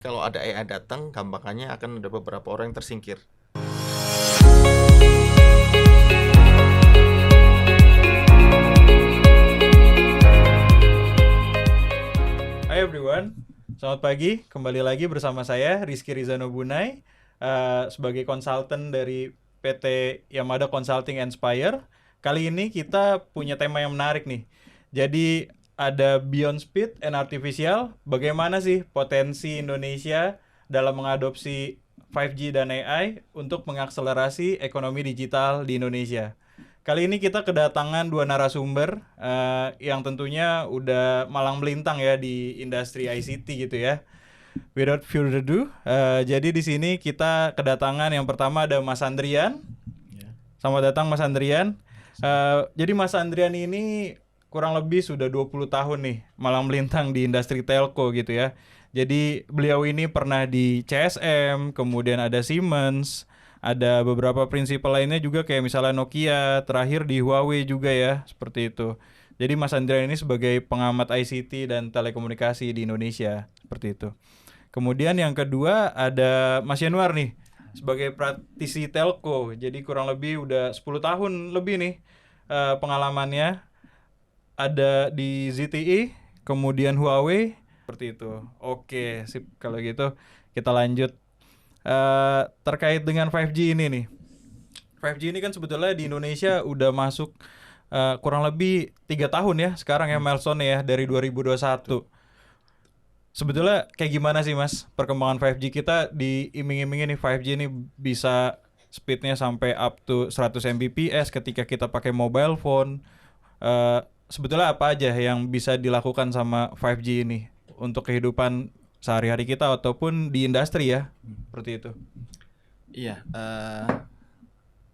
Kalau ada AI datang, gampangannya akan ada beberapa orang yang tersingkir. Hai everyone, selamat pagi. Kembali lagi bersama saya Rizky Rizano Bunai sebagai konsultan dari PT Yamada Consulting Inspire. Kali ini kita punya tema yang menarik nih. Jadi ada Beyond Speed and Artificial. Bagaimana sih potensi Indonesia dalam mengadopsi 5G dan AI untuk mengakselerasi ekonomi digital di Indonesia? Kali ini kita kedatangan dua narasumber yang tentunya udah malang melintang ya di industri ICT gitu ya. Without further ado, jadi di sini kita kedatangan yang pertama ada Mas Andrian. Selamat datang Mas Andrian. Jadi Mas Andrian ini kurang lebih sudah 20 tahun nih malang melintang di industri telco gitu ya. Jadi beliau ini pernah di CSM, kemudian ada Siemens, ada beberapa prinsipal lainnya juga kayak misalnya Nokia, terakhir di Huawei juga ya, seperti itu. Jadi Mas Andrian ini sebagai pengamat ICT dan telekomunikasi di Indonesia, seperti itu. Kemudian yang kedua ada Mas Yanuar nih, sebagai praktisi telco. Jadi kurang lebih udah 10 tahun lebih nih pengalamannya. Ada di ZTE, kemudian Huawei, seperti itu. Oke, sip. Kalau gitu kita lanjut. Terkait dengan 5G ini nih. 5G ini kan sebetulnya di Indonesia udah masuk kurang lebih 3 tahun ya sekarang ya milestone ya dari 2021. Sebetulnya kayak gimana sih Mas perkembangan 5G kita diiming-imingin nih 5G ini bisa speednya sampai up to 100 Mbps ketika kita pakai mobile phone. Sebetulnya apa aja yang bisa dilakukan sama 5G ini untuk kehidupan sehari-hari kita ataupun di industri ya, seperti itu. Iya,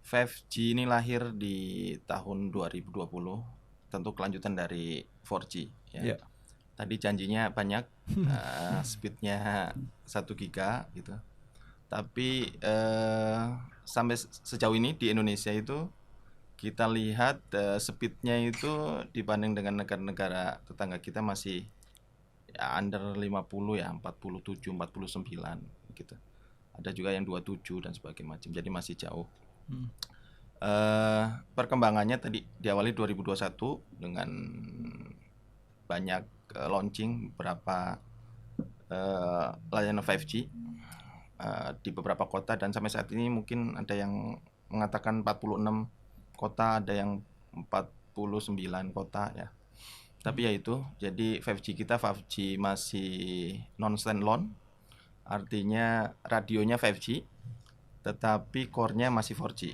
5G ini lahir di tahun 2020, tentu kelanjutan dari 4G ya. Ya. Tadi janjinya banyak, speednya 1 giga gitu. Tapi sampai sejauh ini di Indonesia itu kita lihat speednya itu dibanding dengan negara-negara tetangga kita masih ya under 50 ya, 47, 49 gitu. Ada juga yang 27 dan sebagainya macam. Jadi masih jauh. Perkembangannya tadi diawali 2021 dengan banyak launching beberapa layanan 5G di beberapa kota, dan sampai saat ini mungkin ada yang mengatakan 46 kota, ada yang 49 kota ya. Tapi ya itu, jadi 5G kita 5G masih non standalone, artinya radionya 5G tetapi core-nya masih 4G.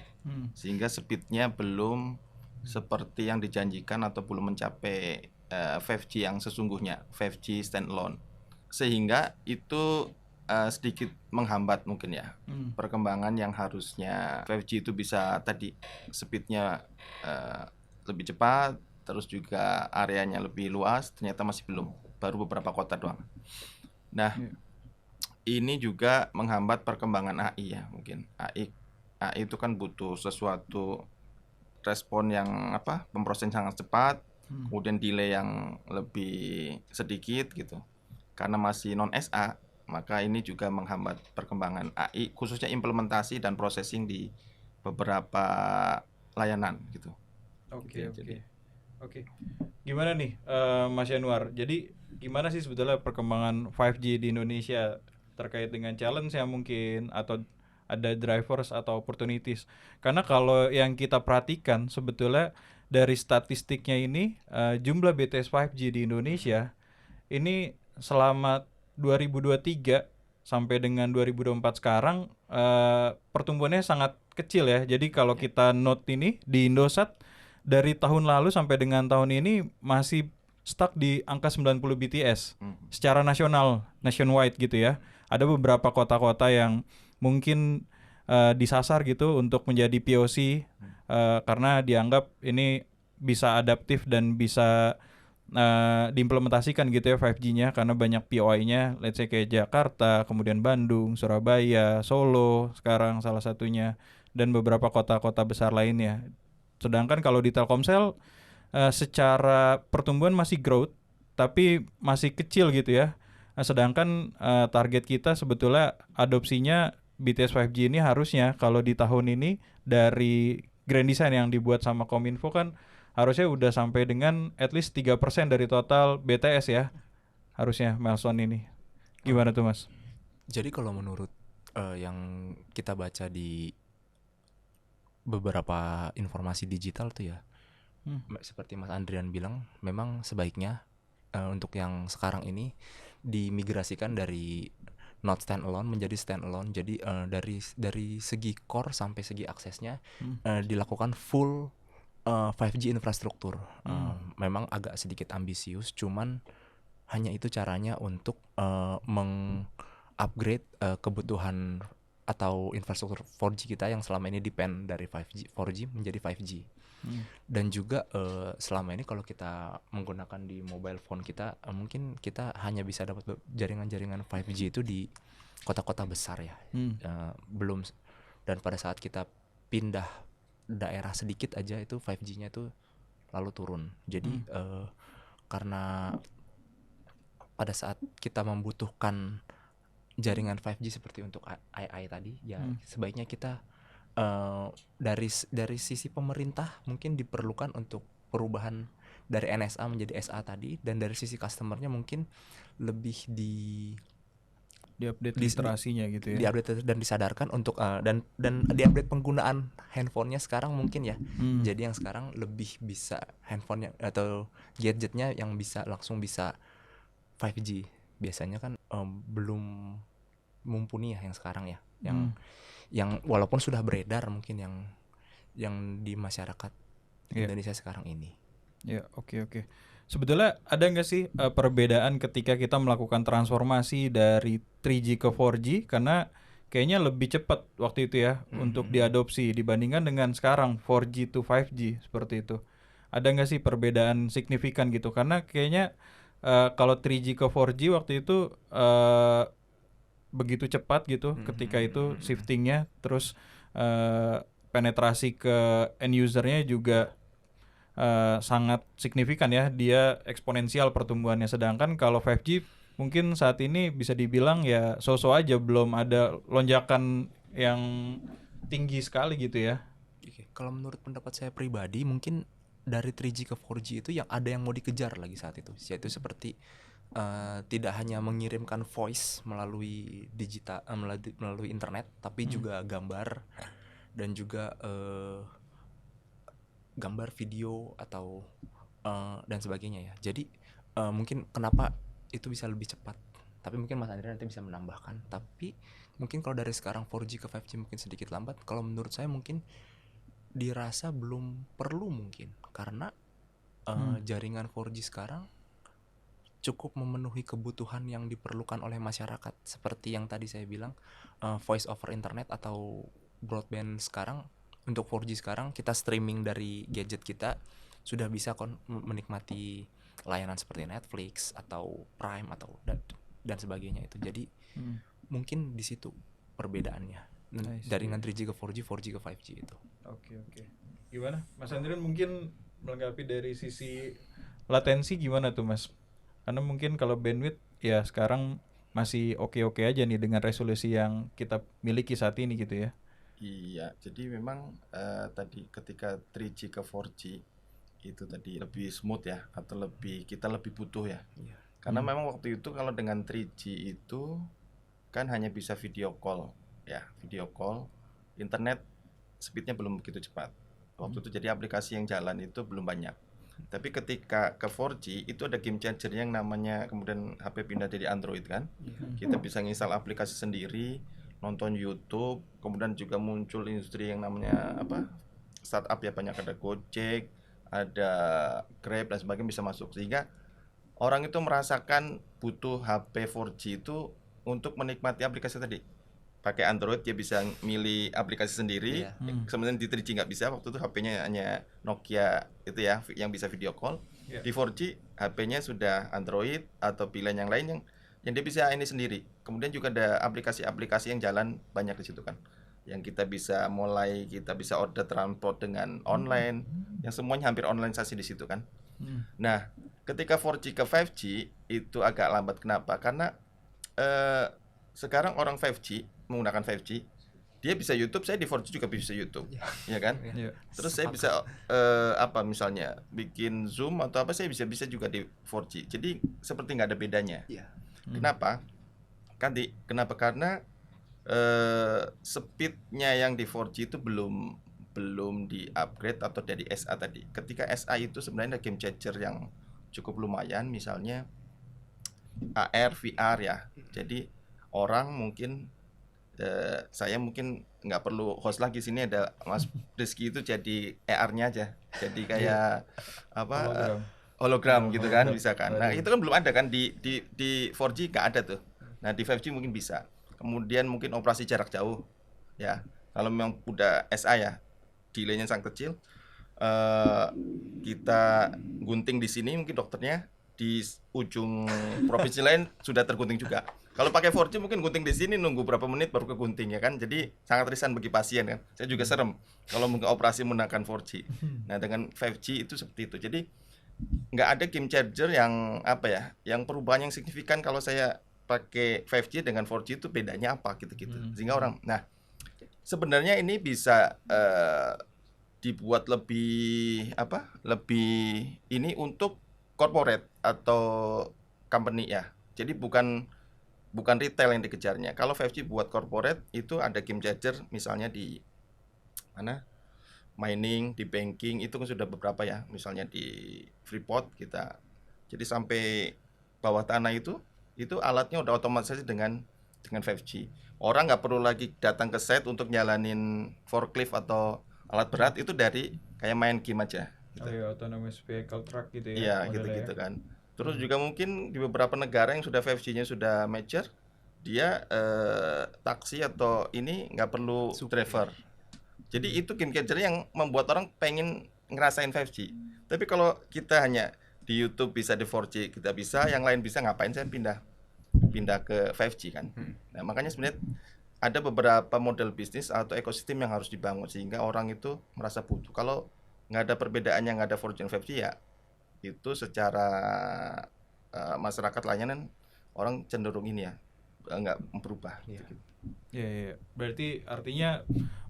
Sehingga speednya belum seperti yang dijanjikan atau belum mencapai 5G yang sesungguhnya, 5G standalone. Sehingga itu sedikit menghambat mungkin ya perkembangan yang harusnya 5G itu bisa tadi speednya lebih cepat, terus juga areanya lebih luas, ternyata masih belum, baru beberapa kota doang. Nah, ini juga menghambat perkembangan AI ya, mungkin AI itu kan butuh sesuatu respon yang pemrosesan sangat cepat, kemudian delay yang lebih sedikit gitu. Karena masih non SA, maka ini juga menghambat perkembangan AI, khususnya implementasi dan processing di beberapa layanan gitu. Oke. Gimana nih Mas Yanuar? Jadi gimana sih sebetulnya perkembangan 5G di Indonesia terkait dengan challenge yang mungkin atau ada drivers atau opportunities? Karena kalau yang kita perhatikan sebetulnya dari statistiknya ini jumlah BTS 5G di Indonesia ini selama 2023 sampai dengan 2024 sekarang pertumbuhannya sangat kecil ya. Jadi kalau kita note ini di Indosat dari tahun lalu sampai dengan tahun ini masih stuck di angka 90 BTS secara nationwide gitu ya. Ada beberapa kota-kota yang mungkin disasar gitu untuk menjadi POC karena dianggap ini bisa adaptif dan bisa diimplementasikan gitu ya 5G-nya, karena banyak POI-nya, let's say kayak Jakarta, kemudian Bandung, Surabaya, Solo sekarang salah satunya, dan beberapa kota-kota besar lainnya. Sedangkan kalau di Telkomsel secara pertumbuhan masih growth tapi masih kecil gitu ya. Nah, sedangkan target kita sebetulnya adopsinya BTS 5G ini harusnya kalau di tahun ini dari grand design yang dibuat sama Kominfo kan harusnya udah sampai dengan at least 3% dari total BTS ya. Harusnya milestone ini. Gimana tuh, Mas? Jadi kalau menurut yang kita baca di beberapa informasi digital tuh ya, seperti Mas Andrian bilang, memang sebaiknya untuk yang sekarang ini dimigrasikan dari not standalone menjadi standalone. Jadi dari segi core sampai segi aksesnya dilakukan full 5G infrastruktur. Memang agak sedikit ambisius, cuman hanya itu caranya untuk meng-upgrade kebutuhan atau infrastruktur 4G kita yang selama ini depend dari 4G menjadi 5G. Dan juga selama ini kalau kita menggunakan di mobile phone kita, mungkin kita hanya bisa dapat jaringan-jaringan 5G itu di kota-kota besar ya. Belum, dan pada saat kita pindah daerah sedikit aja itu 5G-nya itu lalu turun. Jadi karena pada saat kita membutuhkan jaringan 5G seperti untuk AI tadi ya, sebaiknya kita dari sisi pemerintah mungkin diperlukan untuk perubahan dari NSA menjadi SA tadi, dan dari sisi customernya mungkin lebih Di-update literasinya gitu ya. Di-update dan disadarkan untuk dan di-update penggunaan handphonenya sekarang mungkin ya. Jadi yang sekarang lebih bisa handphonenya atau gadgetnya yang langsung bisa 5G. Biasanya kan belum mumpuni ya yang sekarang ya. Yang walaupun sudah beredar mungkin yang di masyarakat Indonesia sekarang ini. Ya, oke. Sebetulnya ada nggak sih perbedaan ketika kita melakukan transformasi dari 3G ke 4G? Karena kayaknya lebih cepat waktu itu ya untuk diadopsi dibandingkan dengan sekarang 4G to 5G seperti itu. Ada nggak sih perbedaan signifikan gitu? Karena kayaknya kalau 3G ke 4G waktu itu begitu cepat gitu ketika itu shiftingnya, terus penetrasi ke end usernya juga sangat signifikan ya, dia eksponensial pertumbuhannya. Sedangkan kalau 5G mungkin saat ini bisa dibilang ya so-so aja, belum ada lonjakan yang tinggi sekali gitu ya. Oke, kalau menurut pendapat saya pribadi mungkin dari 3G ke 4G itu yang ada yang mau dikejar lagi saat itu, yaitu seperti tidak hanya mengirimkan voice melalui digital melalui internet, tapi juga gambar dan juga gambar, video atau dan sebagainya ya. Jadi mungkin kenapa itu bisa lebih cepat, tapi mungkin Mas Andrea nanti bisa menambahkan. Tapi mungkin kalau dari sekarang 4G ke 5G mungkin sedikit lambat. Kalau menurut saya mungkin dirasa belum perlu mungkin, karena jaringan 4G sekarang cukup memenuhi kebutuhan yang diperlukan oleh masyarakat. Seperti yang tadi saya bilang, voice over internet atau broadband sekarang. Untuk 4G sekarang kita streaming dari gadget kita sudah bisa menikmati layanan seperti Netflix atau Prime atau dan sebagainya itu. Jadi mungkin di situ perbedaannya jaringan 3G ke 4G, 4G ke 5G itu. Oke. Gimana Mas Andrian, mungkin melengkapi dari sisi latensi gimana tuh Mas? Karena mungkin kalau bandwidth ya sekarang masih oke-oke aja nih dengan resolusi yang kita miliki saat ini gitu ya. Iya, jadi memang tadi ketika 3G ke 4G itu tadi lebih smooth ya, atau kita lebih butuh ya. Karena memang waktu itu kalau dengan 3G itu kan hanya bisa video call ya, internet speednya belum begitu cepat waktu itu, jadi aplikasi yang jalan itu belum banyak. Tapi ketika ke 4G itu ada game changer yang namanya, kemudian HP pindah dari Android kan, kita bisa nginstal aplikasi sendiri, nonton YouTube, kemudian juga muncul industri yang namanya startup ya, banyak, ada Gojek, ada Grab dan sebagainya bisa masuk, sehingga orang itu merasakan butuh HP 4G itu untuk menikmati aplikasi tadi. Pakai Android dia bisa milih aplikasi sendiri, kemudian di 3G nggak bisa, waktu itu HP-nya hanya Nokia itu ya yang bisa video call. Di 4G HP-nya sudah Android atau pilihan yang lain yang dia bisa ini sendiri. Kemudian juga ada aplikasi-aplikasi yang jalan banyak di situ kan, yang kita bisa order transport dengan online, yang semuanya hampir onlineisasi di situ kan. Nah, ketika 4G ke 5G itu agak lambat. Kenapa? Karena sekarang orang 5G menggunakan 5G, dia bisa YouTube, saya di 4G juga bisa YouTube, ya kan? Iya. Terus saya bisa apa misalnya bikin Zoom atau apa, saya bisa juga di 4G. Jadi seperti nggak ada bedanya. Iya. Kenapa? Kenapa? Karena speednya yang di 4G itu belum di upgrade atau dari SA tadi. Ketika SA itu sebenarnya game changer yang cukup lumayan, misalnya AR, VR ya. Jadi orang mungkin saya mungkin nggak perlu host lagi, sini ada Mas Rizky itu jadi AR-nya aja. Jadi kayak apa hologram gitu kan, bisa kan. Nah, itu kan belum ada kan di 4G, nggak ada tuh. Nah, di 5G mungkin bisa. Kemudian mungkin operasi jarak jauh ya. Kalau memang udah SA ya, delaynya sangat kecil. Kita gunting di sini, mungkin dokternya di ujung provinsi lain sudah tergunting juga. Kalau pakai 4G mungkin gunting di sini nunggu berapa menit baru ke gunting ya kan. Jadi sangat riskan bagi pasien kan. Saya juga serem kalau mungkin operasi menggunakan 4G. Nah, dengan 5G itu seperti itu. Jadi nggak ada game changer yang apa ya, yang perubahan yang signifikan kalau saya pakai 5G dengan 4G itu bedanya apa gitu-gitu. Sehingga orang, nah sebenarnya ini bisa dibuat lebih apa? Lebih ini untuk corporate atau company ya. Jadi bukan retail yang dikejarnya. Kalau 5G buat corporate itu ada game changer, misalnya di mana? Mining, di banking itu kan sudah beberapa ya. Misalnya di Freeport kita. Jadi sampai bawah tanah itu alatnya udah otomatisasi dengan 5G. Orang nggak perlu lagi datang ke site untuk nyalanin forklift atau alat berat, itu dari kayak main game aja. Oh iya, autonomous vehicle truck gitu ya. Iya, gitu-gitu kan. Terus juga mungkin di beberapa negara yang sudah 5G-nya sudah mature, dia taksi atau ini nggak perlu driver. Jadi itu game changer yang membuat orang pengen ngerasain 5G. Tapi kalau kita hanya di YouTube bisa, di 4G kita bisa, yang lain bisa, ngapain saya pindah ke 5G kan. Nah, makanya sebenarnya ada beberapa model bisnis atau ekosistem yang harus dibangun sehingga orang itu merasa butuh. Kalau nggak ada perbedaannya, nggak ada 4G dan 5G ya itu secara masyarakat layanan orang cenderung ini ya nggak berubah. Iya. Iya. Berarti artinya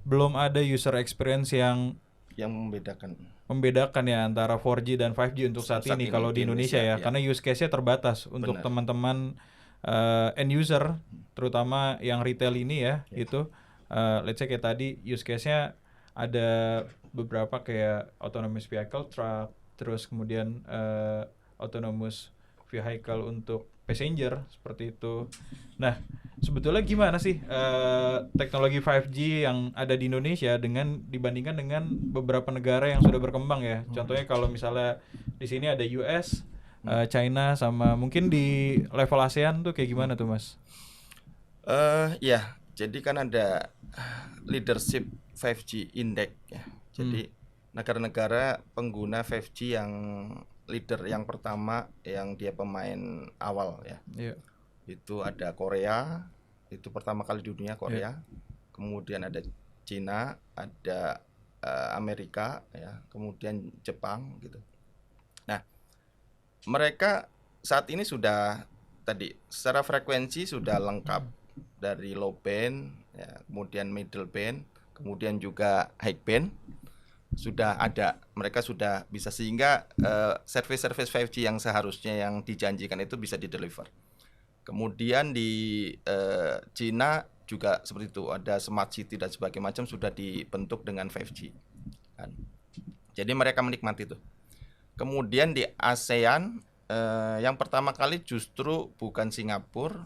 belum ada user experience yang membedakan ya antara 4G dan 5G untuk saat ini kalau di Indonesia ya. Karena use case-nya terbatas untuk teman-teman end user, terutama yang retail ini ya, gitu. Let's say kayak tadi use case-nya ada beberapa kayak autonomous vehicle truck, terus kemudian autonomous vehicle untuk passenger seperti itu. Nah, sebetulnya gimana sih teknologi 5G yang ada di Indonesia dibandingkan dengan beberapa negara yang sudah berkembang ya? Contohnya kalau misalnya di sini ada US, China, sama mungkin di level ASEAN tuh kayak gimana tuh, Mas? Ya, jadi kan ada leadership 5G index ya. Jadi negara-negara pengguna 5G yang leader yang pertama, yang dia pemain awal ya. Yeah. Itu ada Korea, itu pertama kali di dunia Korea. Yeah. Kemudian ada Cina, ada Amerika ya, kemudian Jepang gitu. Nah, mereka saat ini sudah tadi secara frekuensi sudah lengkap dari low band ya, kemudian middle band, kemudian juga high band. Sudah ada, mereka sudah bisa, sehingga service 5G yang seharusnya yang dijanjikan itu bisa dideliver. Kemudian di Cina juga seperti itu, ada smart city dan sebagainya macam sudah dibentuk dengan 5G kan. Jadi mereka menikmati itu. Kemudian di ASEAN yang pertama kali justru bukan Singapura,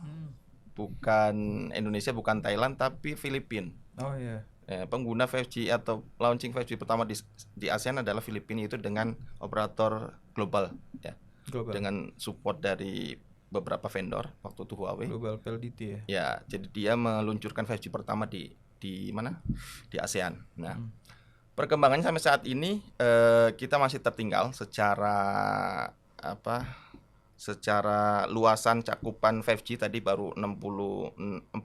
bukan Indonesia, bukan Thailand, tapi Filipina. Oh iya. Pengguna 5G atau launching 5G pertama di ASEAN adalah Filipina, itu dengan operator global ya. Global. Dengan support dari beberapa vendor, waktu itu Huawei. Global PLDT ya. Ya, jadi dia meluncurkan 5G pertama di mana? Di ASEAN. Nah, perkembangannya sampai saat ini kita masih tertinggal secara secara luasan cakupan 5G tadi baru 46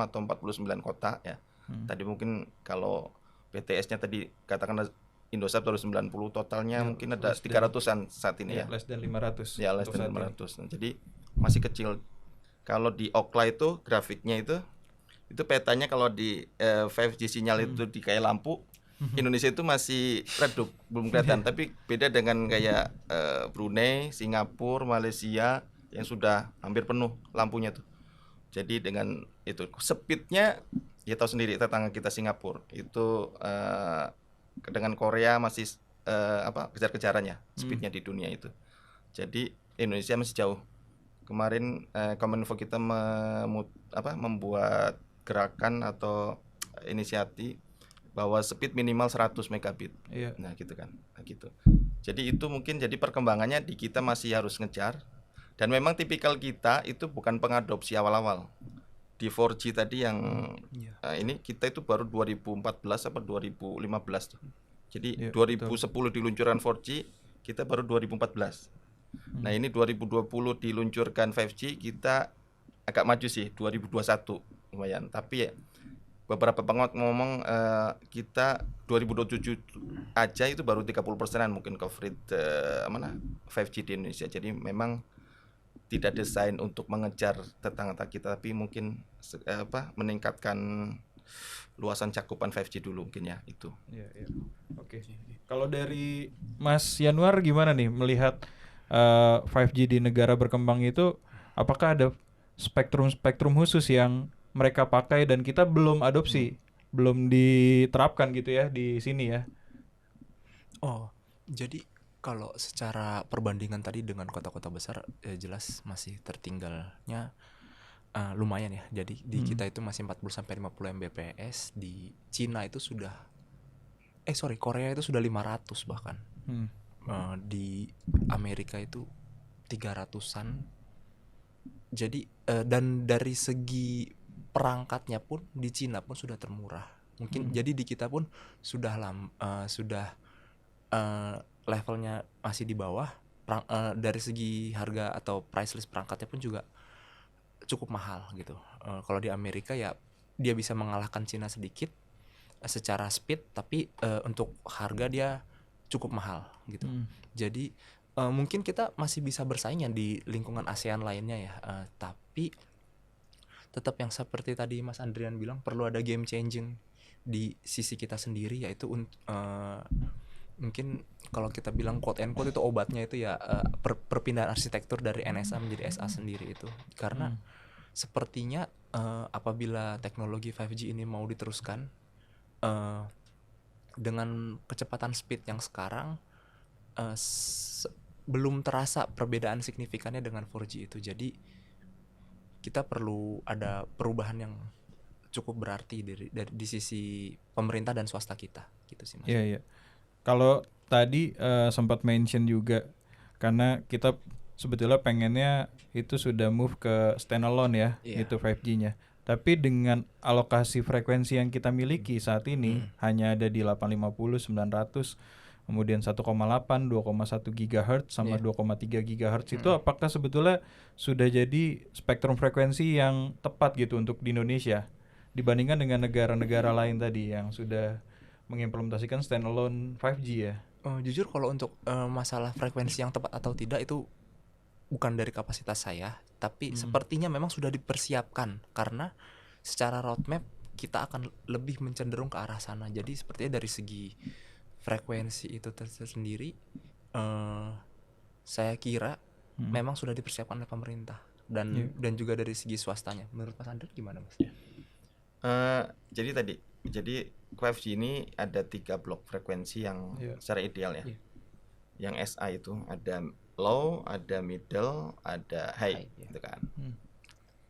atau 49 kota ya. Tadi mungkin kalau BTS-nya tadi katakan Indosat baru 90, totalnya mungkin ada 300-an saat ini ya. Less than 500. Ya, less than 500. Nah, jadi masih kecil. kalau di Ookla itu grafiknya itu petanya kalau di 5G sinyal itu di kayak lampu, Indonesia itu masih redup, belum kelihatan. Tapi beda dengan kayak Brunei, Singapura, Malaysia yang sudah hampir penuh lampunya tuh. Jadi dengan itu speednya ya tahu sendiri, tetangga kita Singapura itu dengan Korea masih kejar-kejarannya speednya di dunia itu. Jadi Indonesia masih jauh. Kemarin Kominfo kita membuat gerakan atau inisiatif bahwa speed minimal 100 megabit. Iya. Nah, gitu kan. Nah, gitu. Jadi itu mungkin jadi perkembangannya di kita masih harus ngejar. Dan memang tipikal kita itu bukan pengadopsi awal-awal. Di 4G tadi yang ini kita itu baru 2014 apa 2015 tuh. Jadi 2010 diluncurkan 4G, kita baru 2014. Nah, ini 2020 diluncurkan 5G, kita agak maju sih 2021 lumayan. Tapi ya beberapa pengamat ngomong kita 2027 aja itu baru 30%-an mungkin coverage 5G di Indonesia. Jadi memang tidak desain untuk mengejar tetangga kita, tapi mungkin meningkatkan luasan cakupan 5G dulu mungkin ya itu. Iya. Oke. Kalau dari Mas Yanuar gimana nih melihat 5G di negara berkembang itu, apakah ada spektrum khusus yang mereka pakai dan kita belum adopsi, belum diterapkan gitu ya di sini ya? Oh, jadi kalau secara perbandingan tadi dengan kota-kota besar jelas masih tertinggalnya lumayan ya. Jadi di kita itu masih 40 sampai 50 Mbps, di Cina itu sudah Korea itu sudah 500 bahkan. Di Amerika itu 300-an. Jadi dan dari segi perangkatnya pun di Cina pun sudah termurah. Mungkin jadi di kita pun sudah levelnya masih di bawah. Dari segi harga atau price list perangkatnya pun juga cukup mahal gitu. Kalau di Amerika ya dia bisa mengalahkan Cina sedikit secara speed, tapi untuk harga dia cukup mahal gitu. Jadi mungkin kita masih bisa bersaing ya di lingkungan ASEAN lainnya ya, tapi tetap yang seperti tadi Mas Andrian bilang, perlu ada game changing di sisi kita sendiri, yaitu mungkin kalau kita bilang quote and quote itu obatnya itu ya perpindahan arsitektur dari NSA menjadi SA sendiri itu. Karena sepertinya apabila teknologi 5G ini mau diteruskan dengan kecepatan speed yang sekarang, belum terasa perbedaan signifikannya dengan 4G itu. Jadi kita perlu ada perubahan yang cukup berarti di sisi pemerintah dan swasta kita gitu sih Mas. Iya. Kalau tadi sempat mention juga, karena kita sebetulnya pengennya itu sudah move ke standalone ya, itu 5G-nya. Tapi dengan alokasi frekuensi yang kita miliki saat ini hanya ada di 850, 900, kemudian 1,8, 2,1 GHz sama 2,3 GHz itu apakah sebetulnya sudah jadi spektrum frekuensi yang tepat gitu untuk di Indonesia dibandingkan dengan negara-negara lain tadi yang sudah mengimplementasikan standalone 5G ya? Jujur kalau untuk masalah frekuensi yang tepat atau tidak itu bukan dari kapasitas saya, tapi sepertinya memang sudah dipersiapkan karena secara roadmap kita akan lebih mencenderung ke arah sana. Jadi sepertinya dari segi frekuensi itu tersendiri saya kira memang sudah dipersiapkan oleh pemerintah dan juga dari segi swastanya. Menurut Mas Andre gimana Mas? Jadi 5G ini ada 3 blok frekuensi yang secara ideal ya. Yang SA itu ada low, ada middle, ada high gitu kan.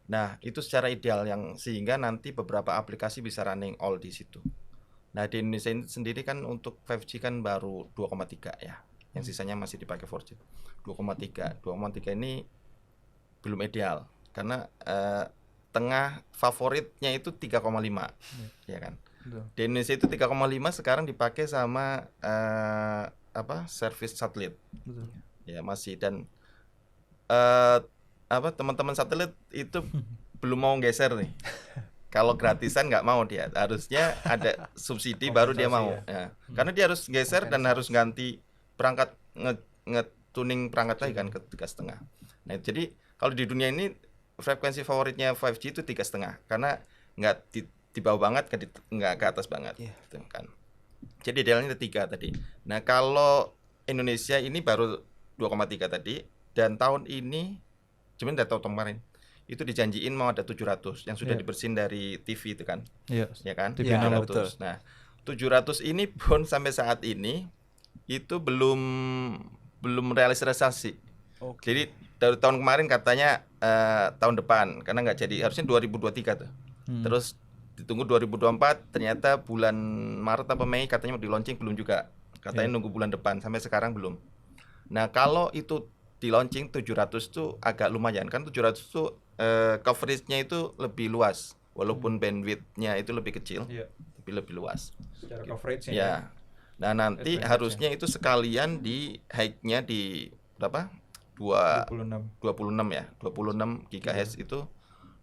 Nah, itu secara ideal yang sehingga nanti beberapa aplikasi bisa running all di situ. Nah, di Indonesia ini sendiri kan untuk 5G kan baru 2,3 ya. Yang sisanya masih dipakai 4G. 2,3 ini belum ideal karena tengah favoritnya itu 3,5 ya kan. Di Indonesia itu 3,5 sekarang dipakai sama service satelit. Ya masih dan teman-teman satelit itu belum mau geser nih. Kalau gratisan nggak mau dia, harusnya ada subsidi baru dia mau. Ya. Karena dia harus geser dan harus ganti perangkat nge-tuning perangkat lagi kan ke 3,5. Nah jadi kalau di dunia ini frekuensi favoritnya 5G itu 3,5 karena nggak di bawah banget, nggak ke atas banget, Iya. gitu kan. Jadi idealnya ada 3 tadi. Nah kalau Indonesia ini baru 2,3 tadi, dan tahun ini cuman dari tahun kemarin itu dijanjiin mau ada 700 yang sudah Iya. dibersihin dari TV itu kan, Iya. ya kan? TV Iya, analog. betul. 700. Nah 700 ini pun sampai saat ini itu belum realisasi. Oke. Jadi dari tahun kemarin katanya tahun depan karena nggak jadi, harusnya 2023 tuh. Terus ditunggu 2024, ternyata bulan Maret apa Mei katanya mau di launching, belum juga. Katanya nunggu bulan depan, sampai sekarang belum. Nah, kalau itu di launching 700 tuh agak lumayan kan, 700 tuh coveragenya itu lebih luas walaupun bandwidth-nya itu lebih kecil, Iya. tapi lebih luas. Secara coverage-nya Ya. Nah, nanti Advantage-nya. harusnya itu sekalian di high-nya di berapa? 26 ya, 26 GHz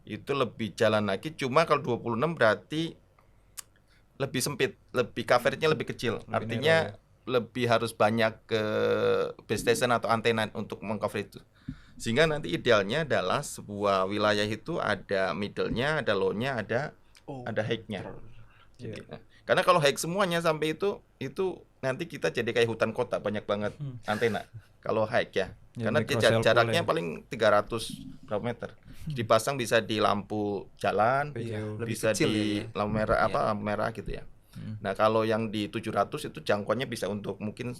itu lebih jalan lagi. Cuma kalau 26 berarti lebih sempit, lebih coveragenya lebih kecil. Lebih Artinya narrow, lebih harus banyak ke base station atau antena untuk mengcover itu. Sehingga nanti idealnya adalah sebuah wilayah itu ada middle-nya, ada low-nya, ada high-nya. Iya. Gitu. Karena kalau high semuanya sampai itu nanti kita jadi kayak hutan kota, banyak banget antena. Kalau high ya. Ya, Karena micro dia cell jaraknya pole ya. paling 300 berapa meter. Dipasang bisa di lampu jalan, PJU. Lebih bisa kecil di ya. lampu merah lampu merah gitu ya. Nah, kalau yang di 700 itu jangkauannya bisa untuk mungkin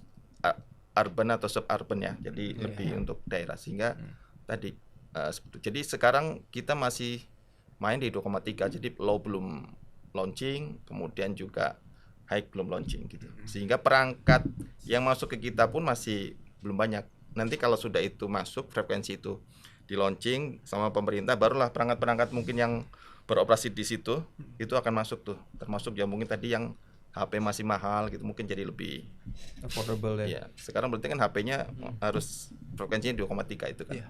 urban atau suburban ya. Jadi lebih untuk daerah, sehingga tadi seperti itu. Jadi sekarang kita masih main di 2,3, jadi low belum launching, kemudian juga high belum launching gitu. Sehingga perangkat yang masuk ke kita pun masih belum banyak. Nanti kalau sudah itu masuk, frekuensi itu di launching sama pemerintah, barulah perangkat-perangkat mungkin yang beroperasi di situ itu akan masuk tuh. Termasuk yang mungkin tadi yang HP masih mahal gitu, mungkin jadi lebih Affordable ya. ya. Sekarang berarti kan HP-nya harus frekuensinya 2,3 itu kan. Iya.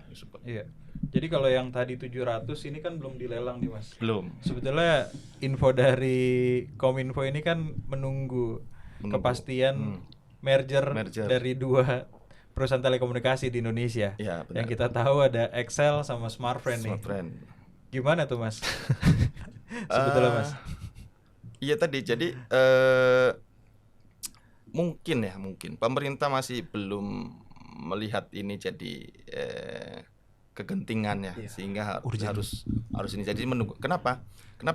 Iya. Jadi kalau yang tadi 700 ini kan belum dilelang nih Mas. Belum. Sebetulnya info dari Kominfo ini kan menunggu kepastian merger dari 2 perusahaan telekomunikasi di Indonesia. Iya, benar. Yang kita tahu ada XL sama Smartfren nih. Smartfren. Gimana tuh Mas? Sebetulnya Mas. Iya tadi, jadi mungkin pemerintah masih belum melihat ini jadi kegentingan ya, sehingga harus ini. Jadi menunggu. Kenapa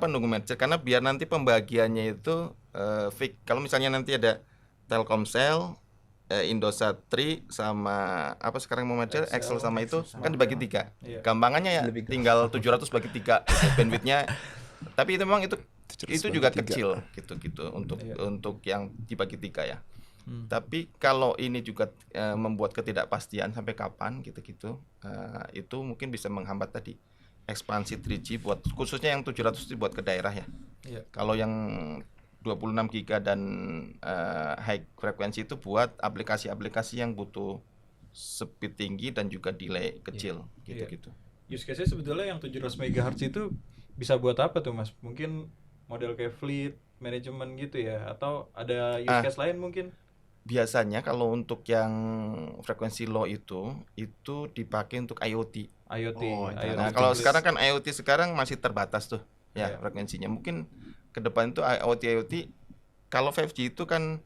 nunggu merger? Karena biar nanti pembagiannya itu fix. Kalau misalnya nanti ada Telkomsel, Indosat Tri sama apa sekarang mau merger, Excel sama itu kan dibagi 3. Iya. Gampangannya ya tinggal 700 bagi 3 bandwidthnya. Tapi itu memang itu juga kecil gitu untuk yang dibagi 3 ya. Tapi kalau ini juga membuat ketidakpastian sampai kapan gitu-gitu, itu mungkin bisa menghambat tadi ekspansi 3G buat khususnya yang 700 itu buat ke daerah ya. Iya. Kalau yang 26 giga dan high frekuensi itu buat aplikasi-aplikasi yang butuh speed tinggi dan juga delay kecil gitu-gitu. Use case-nya sebetulnya yang 700 MHz itu bisa buat apa tuh Mas? Mungkin model kayak fleet management gitu ya, atau ada use case lain mungkin? Biasanya kalau untuk yang frekuensi low itu dipakai untuk IoT. IoT. Nah, kalau sekarang kan IoT sekarang masih terbatas tuh ya frekuensinya. Mungkin ke depan itu IoT kalau 5G itu kan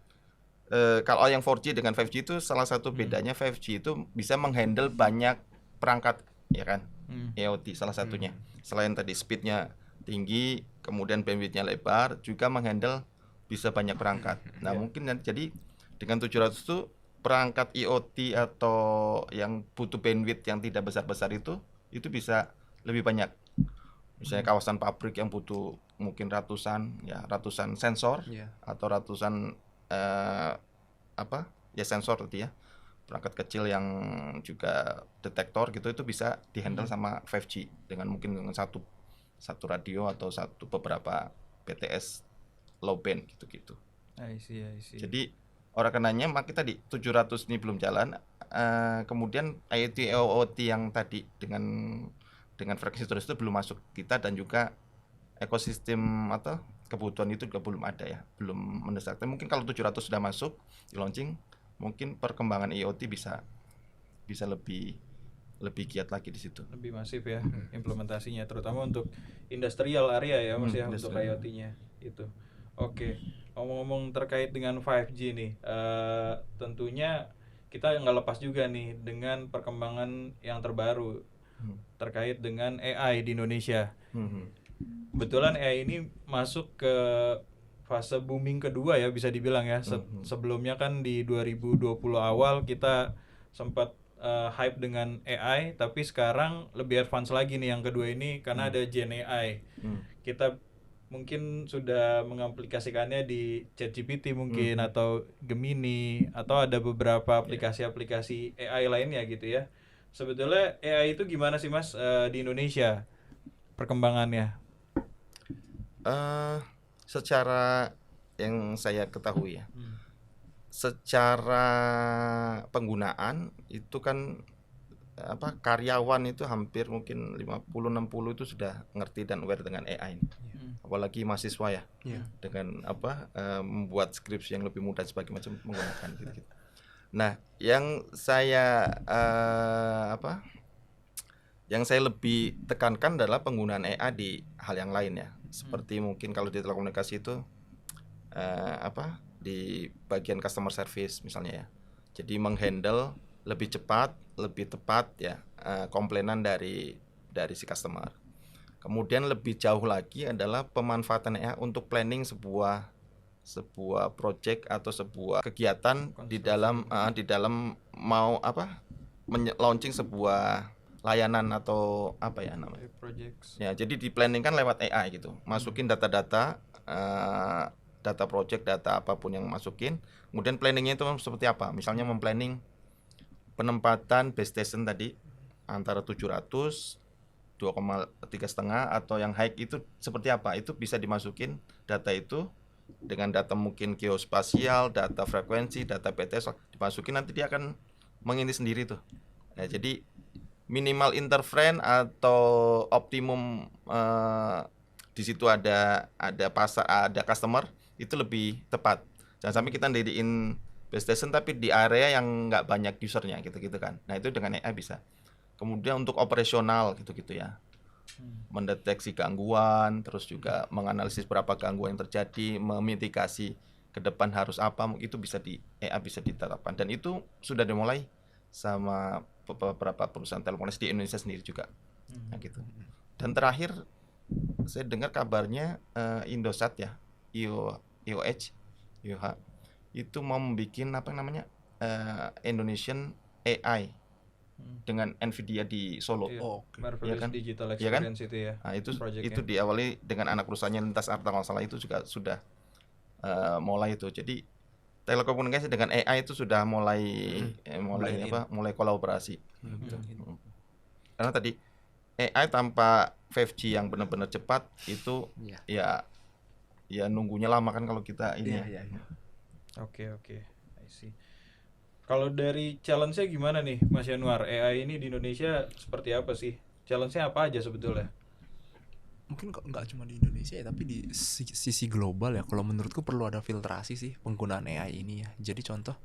kalau yang 4G dengan 5G itu salah satu bedanya 5G itu bisa menghandle banyak perangkat ya kan. IoT salah satunya. Selain tadi speednya tinggi, kemudian bandwidthnya lebar, juga menghandle bisa banyak perangkat. Nah, mungkin jadi dengan 700 itu perangkat IoT atau yang butuh bandwidth yang tidak besar-besar itu bisa lebih banyak. Misalnya kawasan pabrik yang butuh mungkin ratusan sensor atau ratusan sensor tadi ya, perangkat kecil yang juga detektor gitu, itu bisa dihandle sama 5G dengan mungkin dengan satu radio atau beberapa BTS low band gitu. I see. Jadi orang kenanya makin tadi 700 ini belum jalan, kemudian IoT yang tadi dengan frekuensi terus itu belum masuk kita, dan juga ekosistem atau kebutuhan itu juga belum ada ya, belum mendesak. Mungkin kalau 700 sudah masuk di launching, mungkin perkembangan IoT bisa lebih lebih giat lagi di situ. Lebih masif ya implementasinya, terutama untuk industrial area ya Mas ya, untuk industrial. IoT-nya itu. Oke, ngomong-ngomong terkait dengan 5G nih, tentunya kita nggak lepas juga nih dengan perkembangan yang terbaru terkait dengan AI di Indonesia. Kebetulan AI ini masuk ke fase booming kedua ya, bisa dibilang ya. Sebelumnya kan di 2020 awal kita sempat hype dengan AI, tapi sekarang lebih advance lagi nih yang kedua ini karena ada Gen AI. Kita mungkin sudah mengaplikasikannya di ChatGPT mungkin atau Gemini atau ada beberapa aplikasi-aplikasi AI lainnya gitu ya. Sebetulnya AI itu gimana sih Mas di Indonesia perkembangannya? Secara yang saya ketahui ya, secara penggunaan itu kan karyawan itu hampir mungkin 50-60 itu sudah ngerti dan aware dengan AI ini. Apalagi mahasiswa ya, dengan membuat skripsi yang lebih mudah sebagai macam menggunakan gitu. Nah, yang saya yang saya lebih tekankan adalah penggunaan AI di hal yang lain ya. Seperti mungkin kalau di telekomunikasi itu di bagian customer service misalnya ya. Jadi menghandle lebih cepat, lebih tepat ya komplainan dari si customer. Kemudian lebih jauh lagi adalah pemanfaatan AI untuk planning sebuah project atau sebuah kegiatan di dalam mau launching sebuah layanan atau apa ya namanya Projects. ya. Jadi di planning kan lewat AI gitu, masukin data-data data project, data apapun yang masukin, kemudian planningnya itu seperti apa. Misalnya memplanning penempatan base station tadi antara 700 2,3,5 atau yang high itu seperti apa, itu bisa dimasukin data itu dengan data mungkin geospasial, data frekuensi, data PTS dimasukin, nanti dia akan mengini sendiri tuh. Nah, jadi minimal interference atau optimum di situ ada pasar, ada customer, itu lebih tepat. Jangan sampai kita ndiriin base station tapi di area yang nggak banyak usernya gitu kan. Nah, itu dengan AI bisa. Kemudian untuk operasional gitu ya, mendeteksi gangguan, terus juga menganalisis berapa gangguan yang terjadi, memitigasi ke depan harus apa, itu bisa AI bisa diterapkan, dan itu sudah dimulai sama beberapa perusahaan telekomunikasi di Indonesia sendiri juga. Nah, gitu. Dan terakhir saya dengar kabarnya Indosat ya, IOH itu mau membuat Indonesian AI dengan Nvidia di Solo. Marvelous kan? Digital Iya kan? Experience itu ya. Nah, itu project-nya. diawali dengan anak perusahaannya Lintas Arta kalau salah, itu juga sudah mulai itu. Jadi telekomunikasi dengan AI itu sudah mulai kolaborasi. Karena tadi AI tanpa 5G yang benar-benar cepat itu ya nunggunya lama kan kalau kita ini. Oke, I see. Kalau dari challenge-nya gimana nih Mas Yanuar? AI ini di Indonesia seperti apa sih? Challenge-nya apa aja sebetulnya? Mungkin nggak cuma di Indonesia ya, tapi di sisi global ya. Kalau menurutku perlu ada filtrasi sih penggunaan AI ini ya. Jadi contoh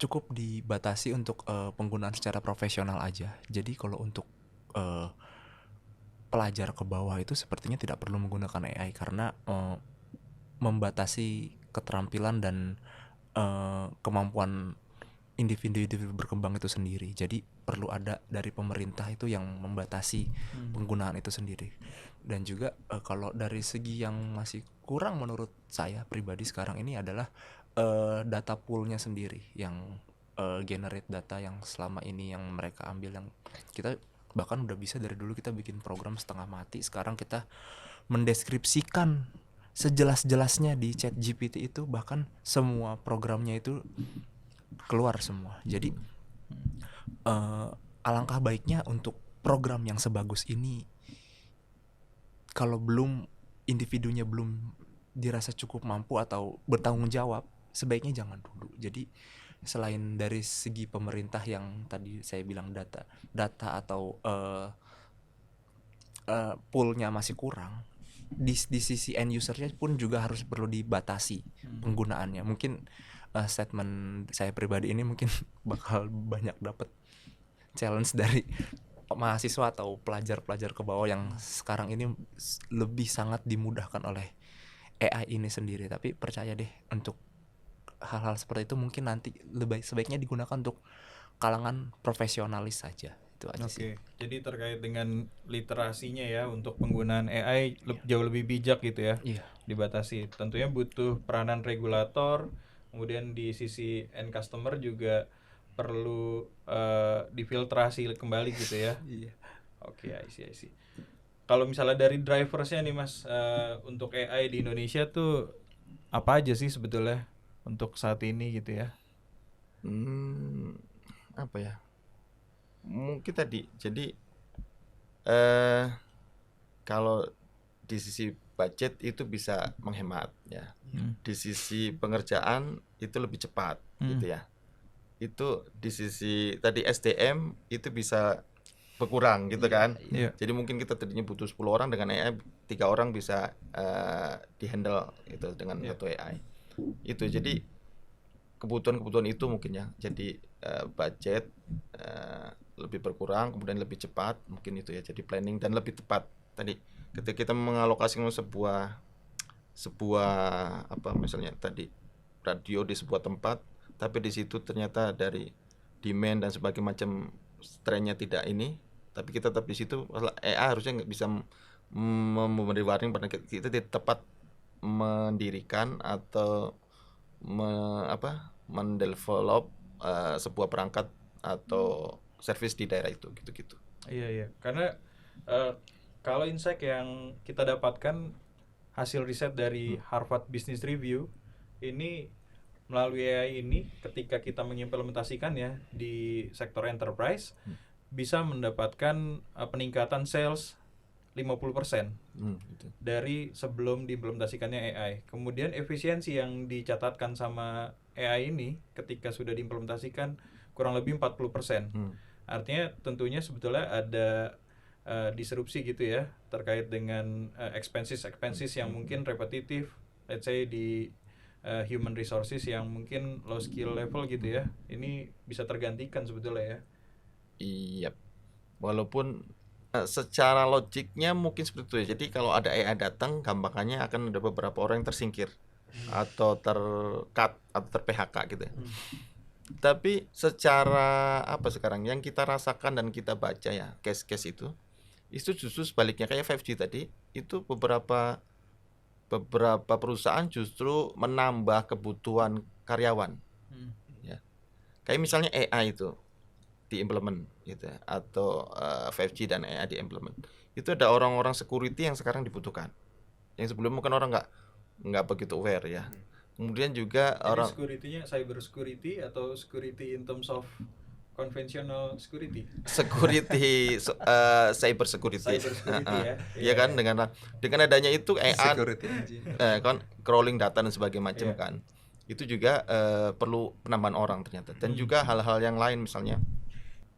cukup dibatasi untuk penggunaan secara profesional aja. Jadi kalau untuk pelajar ke bawah itu sepertinya tidak perlu menggunakan AI karena membatasi keterampilan dan kemampuan individu berkembang itu sendiri. Jadi perlu ada dari pemerintah itu yang membatasi penggunaan itu sendiri. Dan juga kalau dari segi yang masih kurang menurut saya pribadi sekarang ini adalah data poolnya sendiri, yang generate data yang selama ini yang mereka ambil, yang kita bahkan udah bisa dari dulu kita bikin program setengah mati, sekarang kita mendeskripsikan sejelas-jelasnya di ChatGPT itu, bahkan semua programnya itu keluar semua. Jadi alangkah baiknya untuk program yang sebagus ini, kalau individunya belum dirasa cukup mampu atau bertanggung jawab, sebaiknya jangan dulu. Jadi selain dari segi pemerintah yang tadi saya bilang data atau poolnya masih kurang, di sisi end usernya pun juga harus perlu dibatasi penggunaannya. Mungkin statement saya pribadi ini mungkin bakal banyak dapat challenge dari mahasiswa atau pelajar-pelajar ke bawah yang sekarang ini lebih sangat dimudahkan oleh AI ini sendiri. Tapi percaya deh, untuk hal-hal seperti itu mungkin nanti sebaiknya digunakan untuk kalangan profesionalis saja. Itu aja sih. Oke, jadi terkait dengan literasinya ya untuk penggunaan AI jauh lebih bijak gitu ya, Iya. dibatasi. Tentunya butuh peranan regulator, kemudian di sisi end customer juga perlu difiltrasi kembali gitu ya. Iya. Oke, I see. Kalau misalnya dari driversnya nih Mas, untuk AI di Indonesia tuh apa aja sih sebetulnya untuk saat ini gitu ya? Apa ya? Mungkin tadi. Jadi kalau di sisi budget itu bisa menghemat ya. Di sisi pengerjaan itu lebih cepat gitu ya. Itu di sisi tadi SDM itu bisa berkurang gitu kan. Iya. Jadi mungkin kita tadinya butuh 10 orang, dengan AI 3 orang bisa dihandle itu dengan satu AI. Itu jadi kebutuhan itu mungkin ya. Jadi budget lebih berkurang, kemudian lebih cepat mungkin itu ya. Jadi planning dan lebih tepat. Tadi ketika kita mengalokasikan sebuah apa misalnya tadi radio di sebuah tempat, tapi di situ ternyata dari demand dan sebagainya macam trennya tidak ini, tapi kita tetap di situ, AI harusnya nggak bisa memberi warning pada kita tidak tepat mendirikan atau mendevelop sebuah perangkat atau service di daerah itu gitu. Iya. Karena kalau insight yang kita dapatkan hasil riset dari Harvard Business Review ini, melalui AI ini ketika kita mengimplementasikannya di sektor enterprise bisa mendapatkan peningkatan sales 50% Gitu. dari sebelum diimplementasikannya AI. Kemudian efisiensi yang dicatatkan sama AI ini ketika sudah diimplementasikan kurang lebih 40%. Artinya tentunya sebetulnya ada disrupsi gitu ya terkait dengan expenses yang mungkin repetitif, let's say di human resources yang mungkin low skill level gitu ya. Ini bisa tergantikan sebetulnya ya. Iya. Walaupun secara logiknya mungkin seperti itu ya. Jadi kalau ada AI datang, gampangannya akan ada beberapa orang yang tersingkir atau ter-cut atau ter-PHK gitu ya. Tapi secara apa sekarang yang kita rasakan dan kita baca ya, case-case itu justru sebaliknya kayak 5G tadi, itu beberapa perusahaan justru menambah kebutuhan karyawan. Ya. Kayak misalnya AI itu diimplement gitu ya, atau 5G dan AI diimplement. Itu ada orang-orang security yang sekarang dibutuhkan. Yang sebelumnya mungkin orang nggak begitu aware ya. Kemudian juga Jadi orang security-nya cyber security atau security in terms of conventional security. Cyber security. Cyber security ya. Iya kan, dengan adanya itu AI Security engineer. kan crawling data dan sebagainya macam Iya. kan. Itu juga perlu penambahan orang ternyata. Dan juga hal-hal yang lain, misalnya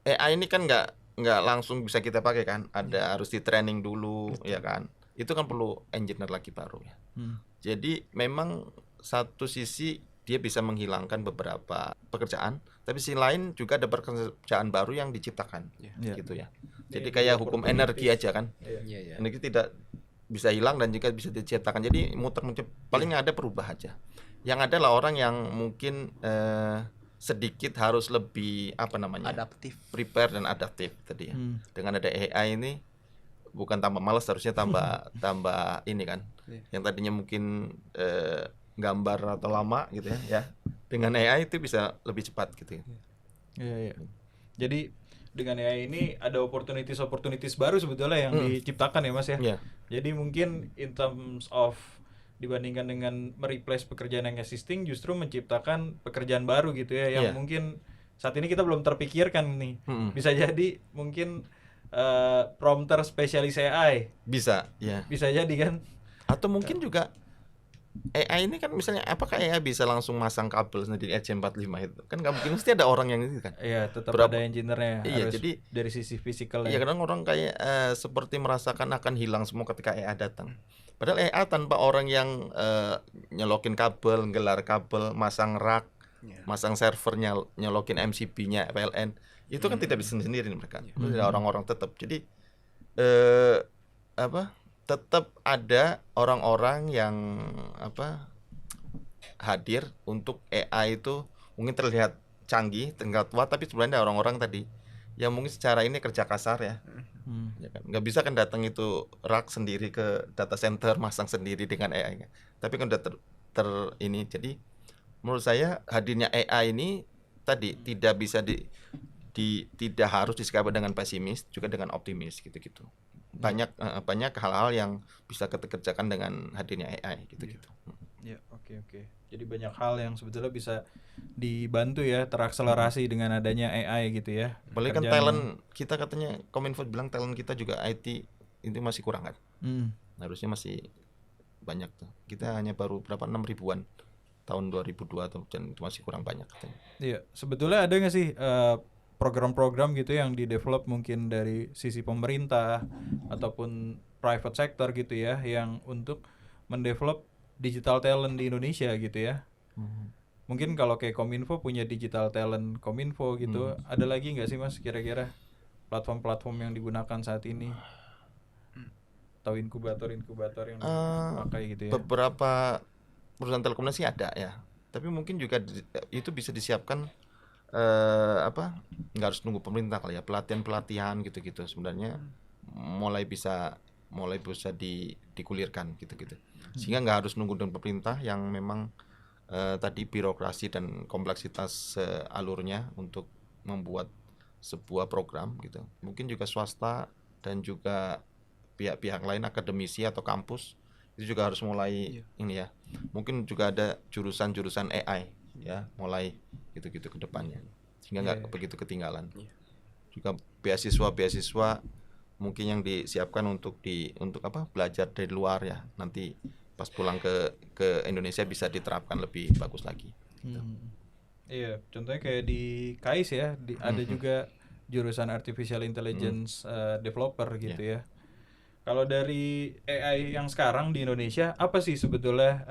AI ini kan nggak langsung bisa kita pakai kan. Harus di training dulu. Ya kan. Itu kan perlu engineer lagi baru ya. Jadi memang satu sisi dia bisa menghilangkan beberapa pekerjaan, tapi sisi lain juga ada pekerjaan baru yang diciptakan. Gitu ya. Jadi kayak hukum energi aja kan. Iya. Energi tidak bisa hilang dan juga bisa diciptakan. Jadi muter-muter, paling ada perubah aja. Yang ada lah orang yang mungkin sedikit harus lebih Adaptif. prepare dan adaptif tadi ya. Dengan ada AI ini bukan tambah malas, harusnya tambah ini kan. Yang tadinya mungkin gambar atau lama gitu ya. Dengan AI itu bisa lebih cepat gitu ya. Iya. Jadi dengan AI ini ada opportunities baru sebetulnya yang diciptakan ya Mas ya. Iya. Jadi mungkin in terms of dibandingkan dengan mereplace pekerjaan yang existing, justru menciptakan pekerjaan baru gitu ya yang mungkin saat ini kita belum terpikirkan nih. Bisa jadi mungkin prompter spesialis AI. Bisa, ya. Bisa jadi kan. Atau mungkin juga AI ini kan misalnya apakah AI bisa langsung masang kabel sendiri RJ45 itu? Kan nggak mungkin, mesti ada orang yang itu kan. Iya, tetap Berapa- ada engineer-nya. Iya, harus jadi- dari sisi fisikal Iya, ya. kadang orang kayak seperti merasakan akan hilang semua ketika AI datang. Padahal AI tanpa orang yang nyelokin kabel, gelar kabel, masang rak, masang server, nyolokin MCB-nya, PLN, Itu kan tidak bisa sendiri mereka. Iya. Itu ada orang-orang tetap. Jadi tetap ada orang-orang yang hadir untuk AI itu mungkin terlihat canggih, terlihat tua, tapi sebenarnya ada orang-orang tadi yang mungkin secara ini kerja kasar ya. Ya kan? Nggak bisa kan datang itu rak sendiri ke data center masang sendiri dengan AI kan. Tapi kan udah ini. Jadi menurut saya hadirnya AI ini tadi tidak bisa tidak harus disikapi dengan pesimis, juga dengan optimis gitu-gitu. Banyak hal-hal yang bisa kita kerjakan dengan hadirnya AI gitu-gitu. Ya, oke. Jadi banyak hal yang sebetulnya bisa dibantu ya, terakselerasi dengan adanya AI gitu ya. Apalagi kan Kerjaan talent kita katanya Kominfo bilang talent kita juga IT itu masih kurang kan. Harusnya masih banyak tuh. Kita hanya baru berapa 6 ribuan tahun 2002 atau dan itu masih kurang banyak katanya. Iya, sebetulnya ada nggak sih program-program gitu yang di-develop mungkin dari sisi pemerintah ataupun private sector gitu ya, yang untuk mendevelop digital talent di Indonesia gitu ya. Mungkin kalau kayak Kominfo punya digital talent Kominfo gitu, ada lagi nggak sih Mas kira-kira platform-platform yang digunakan saat ini? Atau inkubator-inkubator yang dipakai gitu ya? Beberapa perusahaan telekomunikasi ada ya. Tapi mungkin juga itu bisa disiapkan nggak harus nunggu pemerintah kali ya, pelatihan gitu-gitu sebenarnya mulai bisa digulirkan gitu-gitu. Sehingga nggak harus nunggu dengan pemerintah yang memang tadi birokrasi dan kompleksitas alurnya untuk membuat sebuah program gitu. Mungkin juga swasta dan juga pihak-pihak lain, akademisi atau kampus itu juga harus mulai ini ya. Mungkin juga ada jurusan-jurusan AI ya, mulai gitu-gitu ke depannya. Sehingga nggak begitu ketinggalan. Juga beasiswa mungkin yang disiapkan untuk belajar dari luar ya. Nanti pas pulang ke Indonesia bisa diterapkan lebih bagus lagi. Gitu. Iya, contohnya kayak di KAIS ya, ada juga jurusan Artificial Intelligence Developer gitu ya. Kalau dari AI yang sekarang di Indonesia, apa sih sebetulnya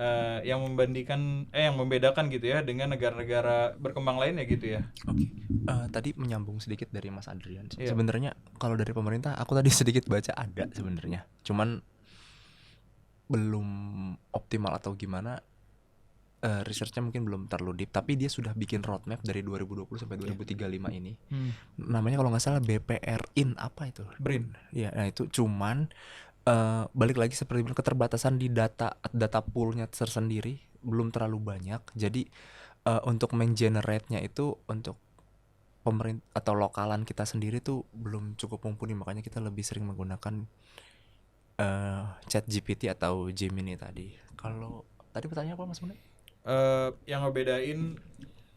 yang membedakan gitu ya dengan negara-negara berkembang lainnya gitu ya? Oke. Tadi menyambung sedikit dari Mas Adrian. Sebenarnya kalau dari pemerintah, aku tadi sedikit baca ada sebenarnya. Cuman belum optimal atau gimana, researchnya mungkin belum terlalu deep. Tapi dia sudah bikin roadmap dari 2020 sampai 2035 ini. Namanya kalau nggak salah BPRIN apa itu? BRIN. Ya, nah itu cuman balik lagi seperti keterbatasan di data poolnya tersendiri belum terlalu banyak. Jadi untuk mengenerate-nya itu untuk pemerintah atau lokalan kita sendiri tuh belum cukup mumpuni, makanya kita lebih sering menggunakan ChatGPT atau Gemini tadi. Kalau tadi pertanyaan apa Mas Munai? Yang ngebedain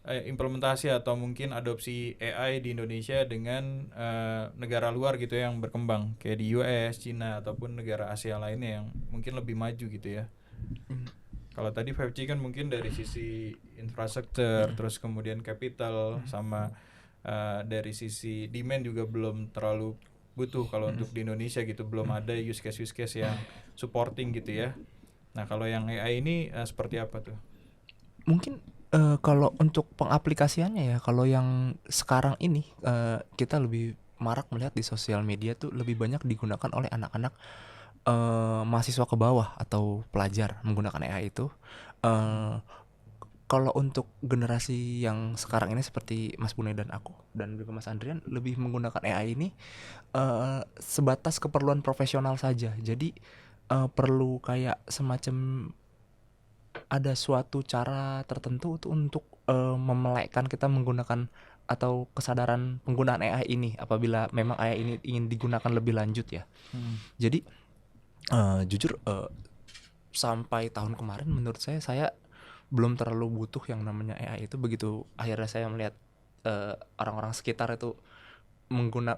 implementasi atau mungkin adopsi AI di Indonesia dengan negara luar gitu yang berkembang kayak di US, Cina ataupun negara Asia lainnya yang mungkin lebih maju gitu ya. Kalau tadi 5G kan mungkin dari sisi infrastruktur, terus kemudian capital sama dari sisi demand juga belum terlalu butuh kalau untuk di Indonesia gitu, belum ada use case yang supporting gitu ya. Nah, kalau yang AI ini seperti apa tuh? Mungkin kalau untuk pengaplikasiannya ya, kalau yang sekarang ini kita lebih marak melihat di sosial media tuh lebih banyak digunakan oleh anak-anak mahasiswa ke bawah atau pelajar menggunakan AI itu. Kalau untuk generasi yang sekarang ini seperti Mas Bunai dan aku dan juga Mas Andrian lebih menggunakan AI ini sebatas keperluan profesional saja. Jadi perlu kayak semacam ada suatu cara tertentu untuk memelekkan kita menggunakan atau kesadaran penggunaan AI ini apabila memang AI ini ingin digunakan lebih lanjut ya. Jadi jujur sampai tahun kemarin menurut saya belum terlalu butuh yang namanya AI itu. Begitu akhirnya saya melihat orang-orang sekitar itu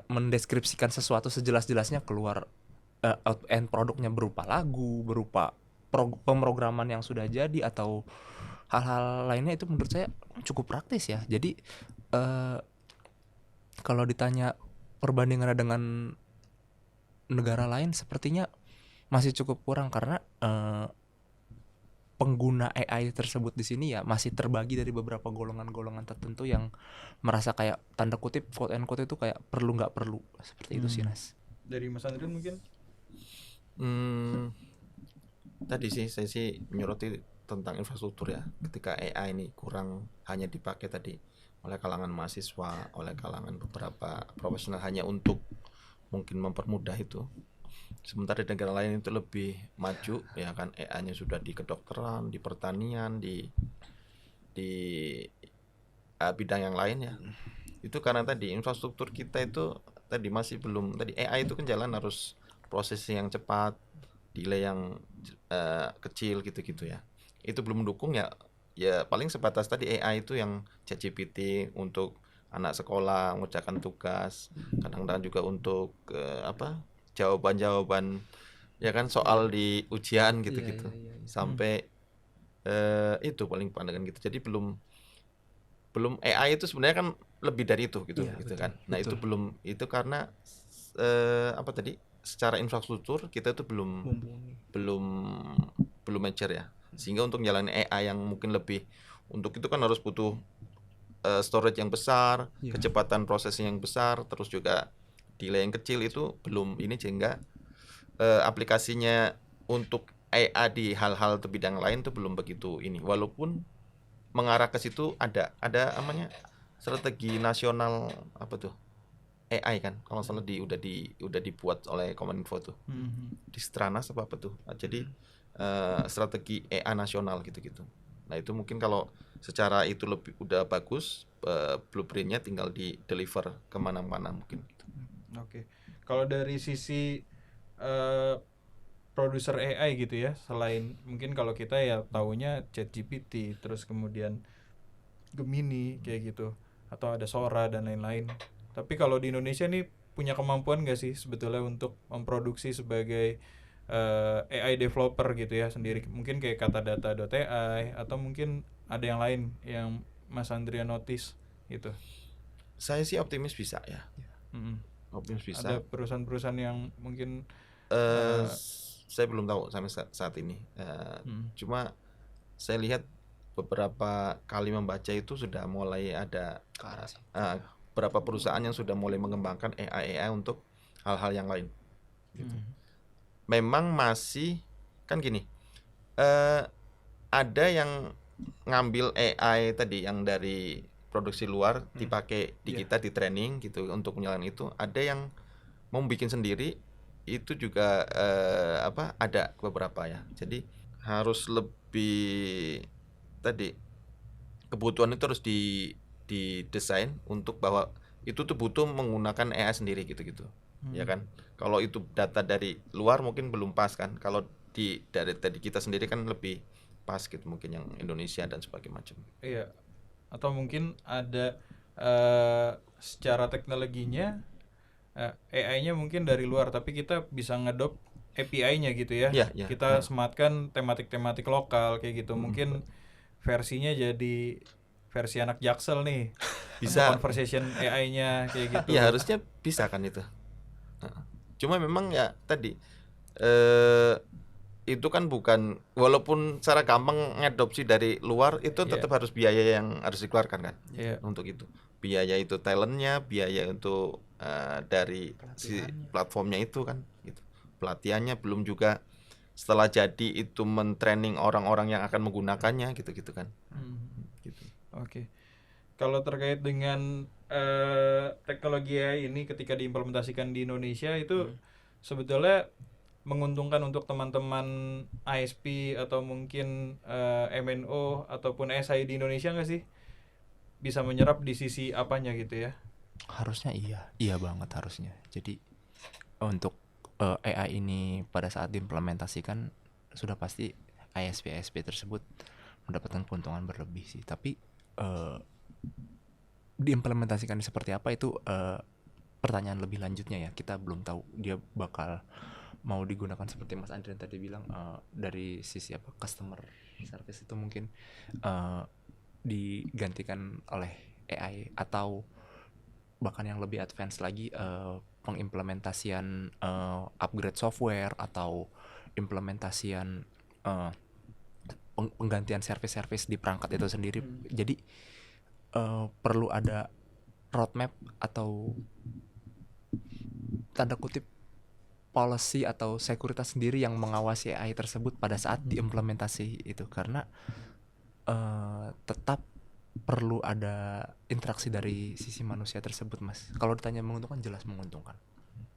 mendeskripsikan sesuatu sejelas-jelasnya keluar end produknya berupa lagu, berupa pemrograman yang sudah jadi atau hal-hal lainnya, itu menurut saya cukup praktis ya. Jadi kalau ditanya perbandingannya dengan negara lain sepertinya masih cukup kurang karena pengguna AI tersebut di sini ya masih terbagi dari beberapa golongan-golongan tertentu yang merasa kayak tanda kutip quote and quote itu kayak perlu nggak perlu seperti itu sih Nas. Dari Mas Andrian mungkin? Tadi sih saya sih menyoroti tentang infrastruktur ya. Ketika AI ini kurang hanya dipakai tadi oleh kalangan mahasiswa, oleh kalangan beberapa profesional hanya untuk mungkin mempermudah itu. Sementara di negara lain itu lebih maju ya kan, AI-nya sudah di kedokteran, di pertanian, di bidang yang lain ya. Itu karena tadi infrastruktur kita itu tadi masih belum, tadi AI itu kan jalan harus prosesnya yang cepat, delay yang kecil gitu-gitu ya. Itu belum mendukung ya, ya paling sebatas tadi AI itu yang ChatGPT untuk anak sekolah mengerjakan tugas, kadang-kadang juga untuk jawaban-jawaban ya kan soal di ujian gitu-gitu. Sampai itu paling pandangan gitu. Jadi belum AI itu sebenarnya kan lebih dari itu gitu Iya, gitu betul, kan. Nah, itu belum, itu karena apa tadi? Secara infrastruktur kita itu belum mature ya. Sehingga untuk menjalani AI yang mungkin lebih, untuk itu kan harus butuh storage yang besar, Iya. kecepatan prosesnya yang besar, terus juga delay yang kecil itu belum ini, sehingga aplikasinya untuk AI di hal-hal bidang lain tuh belum begitu ini. Walaupun mengarah ke situ ada namanya strategi nasional apa tuh? AI kan kalau salah udah dibuat oleh Kominfo tuh. Di Stranas apa tuh. Nah, jadi strategi AI nasional gitu-gitu. Nah, itu mungkin kalau secara itu lebih udah bagus, blueprintnya tinggal di deliver kemana-mana mungkin gitu. Oke. Kalau dari sisi produser AI gitu ya, selain mungkin kalau kita ya taunya ChatGPT, terus kemudian Gemini kayak gitu, atau ada Sora dan lain-lain. Tapi kalau di Indonesia nih punya kemampuan nggak sih sebetulnya untuk memproduksi sebagai AI developer gitu ya sendiri? Mungkin kayak katadata.ai atau mungkin ada yang lain yang Mas Andrea notice gitu. Saya sih optimis bisa ya. Mm-mm. Optimis bisa. Ada perusahaan-perusahaan yang mungkin saya belum tahu sampai saat ini. Cuma saya lihat beberapa kali membaca itu sudah mulai ada beberapa perusahaan yang sudah mulai mengembangkan AI untuk hal-hal yang lain. Gitu. Memang masih kan gini, ada yang ngambil AI tadi yang dari produksi luar dipakai di kita di training gitu untuk menjalankan itu. Ada yang mau bikin sendiri, itu juga ada beberapa ya. Jadi harus lebih tadi, kebutuhan itu harus didesain untuk bahwa itu tuh butuh menggunakan AI sendiri gitu-gitu. Ya kan? Kalau itu data dari luar mungkin belum pas kan. Kalau dari kita sendiri kan lebih pas gitu, mungkin yang Indonesia dan sebagainya macam. Iya. Atau mungkin ada secara teknologinya AI-nya mungkin dari luar, tapi kita bisa ngedop API-nya gitu ya. Kita sematkan tematik-tematik lokal kayak gitu. Mungkin versinya jadi versi anak Jaksel nih. Bisa conversation AI-nya kayak gitu. Ya harusnya bisa kan itu. Cuma memang ya tadi itu kan bukan, walaupun secara gampang ngadopsi dari luar itu tetap harus biaya yang harus dikeluarkan kan. Untuk itu biaya itu talentnya, biaya untuk dari si platformnya itu kan gitu. Pelatihannya, belum juga setelah jadi itu mentraining orang-orang yang akan menggunakannya gitu kan. Gitu. Oke. Kalau terkait dengan teknologi AI ini ketika diimplementasikan di Indonesia itu sebetulnya menguntungkan untuk teman-teman ISP atau mungkin MNO ataupun SI di Indonesia nggak sih? Bisa menyerap di sisi apanya gitu ya? Harusnya iya banget harusnya. Jadi untuk AI ini pada saat diimplementasikan sudah pasti ISP tersebut mendapatkan keuntungan berlebih sih. Tapi diimplementasikan seperti apa itu pertanyaan lebih lanjutnya ya. Kita belum tahu dia bakal mau digunakan seperti Mas Andrian tadi bilang dari sisi apa customer service itu mungkin digantikan oleh AI, atau bahkan yang lebih advance lagi pengimplementasian upgrade software atau implementasian penggantian service di perangkat itu sendiri. Jadi perlu ada roadmap atau tanda kutip policy atau sekuritas sendiri yang mengawasi AI tersebut pada saat diimplementasi itu, karena tetap perlu ada interaksi dari sisi manusia tersebut, Mas. Kalau ditanya menguntungkan, jelas menguntungkan.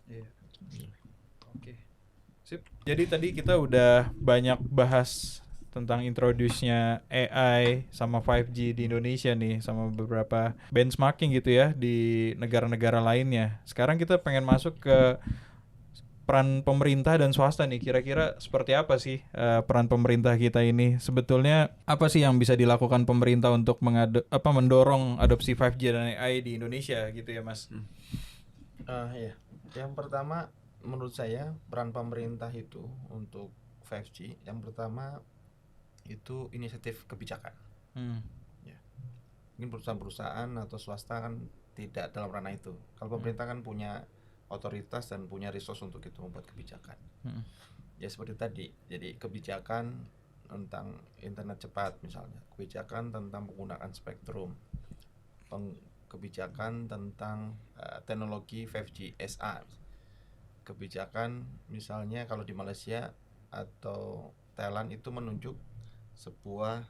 Iya. Oke. Sip. Jadi tadi kita udah banyak bahas tentang introduce-nya AI sama 5G di Indonesia nih, sama beberapa benchmarking gitu ya di negara-negara lainnya. Sekarang kita pengen masuk ke peran pemerintah dan swasta nih. Kira-kira seperti apa sih peran pemerintah kita ini? Sebetulnya apa sih yang bisa dilakukan pemerintah untuk mendorong adopsi 5G dan AI di Indonesia gitu ya, Mas? Ya. Yang pertama menurut saya peran pemerintah itu untuk 5G, yang pertama itu inisiatif kebijakan. Ya. Mungkin perusahaan-perusahaan atau swasta kan tidak dalam ranah itu. Kalau pemerintah kan punya otoritas dan punya resource untuk itu membuat kebijakan. Ya seperti tadi, jadi kebijakan tentang internet cepat misalnya, kebijakan tentang penggunaan spektrum, kebijakan tentang teknologi 5G SA, kebijakan misalnya kalau di Malaysia atau Thailand itu menunjuk sebuah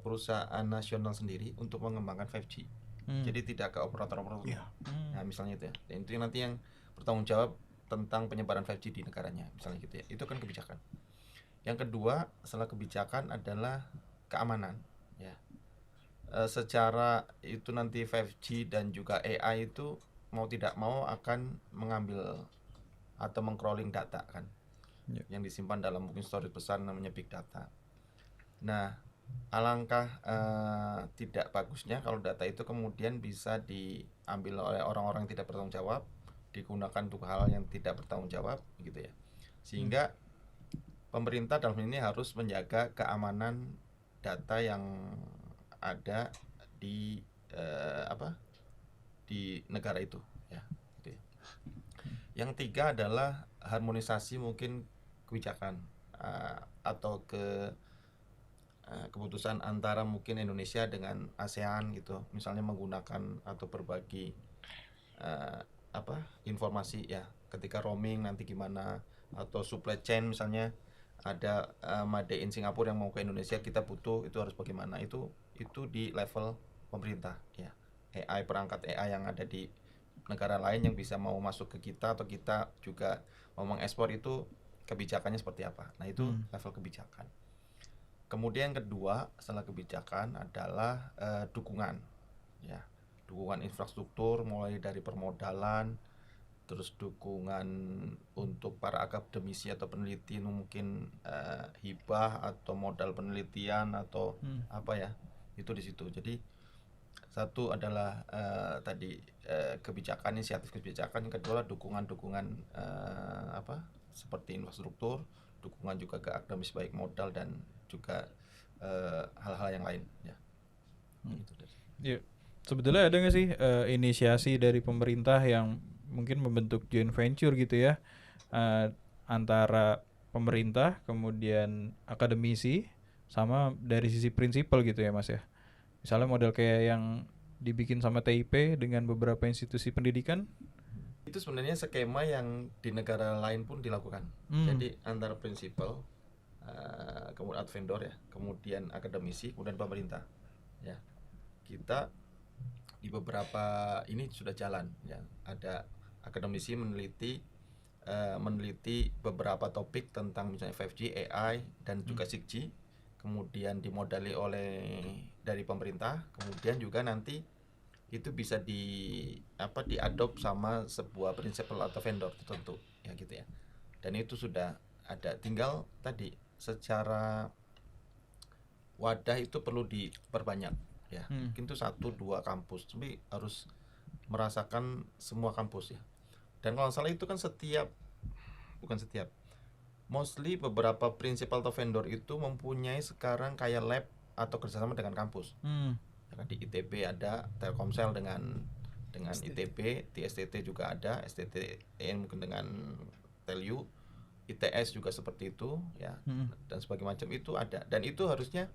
perusahaan nasional sendiri untuk mengembangkan 5G. Jadi tidak ke operator-operator. Nah misalnya itu ya, dan itu nanti yang bertanggung jawab tentang penyebaran 5G di negaranya, misalnya gitu ya. Itu kan kebijakan. Yang kedua setelah kebijakan adalah keamanan ya. Secara itu nanti 5G dan juga AI itu mau tidak mau akan mengambil atau mengcrawling data kan, yang disimpan dalam mungkin storage besar namanya big data. Nah, alangkah tidak bagusnya kalau data itu kemudian bisa diambil oleh orang-orang yang tidak bertanggung jawab, digunakan untuk hal yang tidak bertanggung jawab gitu ya. Sehingga pemerintah dalam ini harus menjaga keamanan data yang ada di di negara itu ya, gitu ya. Yang tiga adalah harmonisasi mungkin kebijakan atau keputusan antara mungkin Indonesia dengan ASEAN gitu, misalnya menggunakan atau berbagi informasi ya, ketika roaming nanti gimana, atau supply chain misalnya ada made in Singapura yang mau ke Indonesia, kita butuh itu harus bagaimana, itu di level pemerintah ya. AI, perangkat AI yang ada di negara lain yang bisa mau masuk ke kita atau kita juga mau mengekspor, itu kebijakannya seperti apa. Nah itu level kebijakan. Kemudian kedua setelah kebijakan adalah dukungan ya, dukungan infrastruktur mulai dari permodalan, terus dukungan untuk para akademisi atau peneliti, mungkin hibah atau modal penelitian atau apa ya, itu di situ. Jadi satu adalah tadi kebijakan, inisiatif kebijakan. Yang kedua adalah dukungan seperti infrastruktur, dukungan juga ke akademis baik modal dan juga hal-hal yang lain ya. Gitu. Ya, sebetulnya ada nggak sih inisiasi dari pemerintah yang mungkin membentuk joint venture gitu ya, antara pemerintah kemudian akademisi sama dari sisi prinsipal gitu ya, Mas ya? Misalnya model kayak yang dibikin sama TIP dengan beberapa institusi pendidikan. Itu sebenarnya skema yang di negara lain pun dilakukan. Jadi antara prinsipal, kemudian vendor ya, kemudian akademisi, kemudian pemerintah ya. Kita di beberapa ini sudah jalan ya. Ada akademisi meneliti beberapa topik tentang misalnya 5G, AI dan juga 6G, kemudian dimodali oleh dari pemerintah, kemudian juga nanti itu bisa diadop sama sebuah prinsipal atau vendor tertentu ya gitu ya. Dan itu sudah ada, tinggal tadi secara wadah itu perlu diperbanyak ya. Mungkin itu 1-2 kampus, tapi harus merasakan semua kampus ya. Dan kalau salah itu kan mostly beberapa prinsipal atau vendor itu mempunyai sekarang kayak lab atau kerjasama dengan kampus. Di ITB ada Telkomsel dengan ITB, di STT juga ada, STT mungkin dengan Telu, ITS juga seperti itu ya, dan sebagainya macam itu ada, dan itu harusnya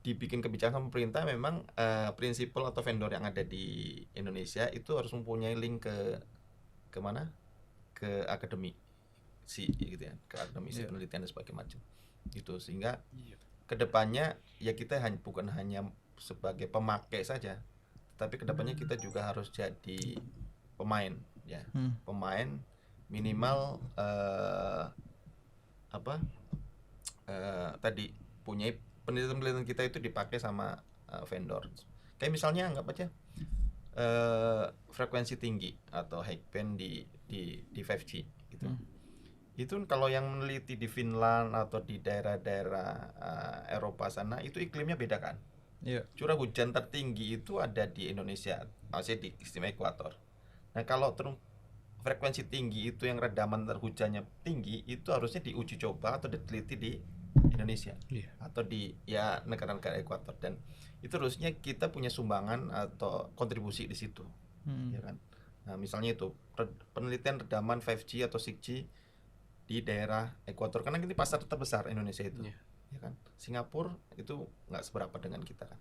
dibikin kebijakan pemerintah. Memang prinsipal atau vendor yang ada di Indonesia itu harus mempunyai link ke mana, ke akademisi gitu ya, ke akademisi penelitian dan sebagainya macam itu, sehingga kedepannya ya kita bukan hanya sebagai pemakai saja, tapi kedepannya kita juga harus jadi pemain ya, pemain minimal tadi punya penelitian kita itu dipakai sama vendor. Kayak misalnya anggap aja frekuensi tinggi atau high band di 5G gitu. Itu kalau yang meneliti di Finland atau di daerah-daerah Eropa sana, itu iklimnya beda kan. Curah hujan tertinggi itu ada di Indonesia, maksudnya di sistem ekuator. Nah kalau frekuensi tinggi itu yang redaman hujannya tinggi, itu harusnya diuji coba atau diteliti di Indonesia atau di ya negara-negara ekuator, dan itu harusnya kita punya sumbangan atau kontribusi di situ, ya kan. Nah misalnya itu penelitian redaman 5G atau 6G di daerah ekuator, karena ini pasar terbesar Indonesia itu, ya kan. Singapura itu nggak seberapa dengan kita kan.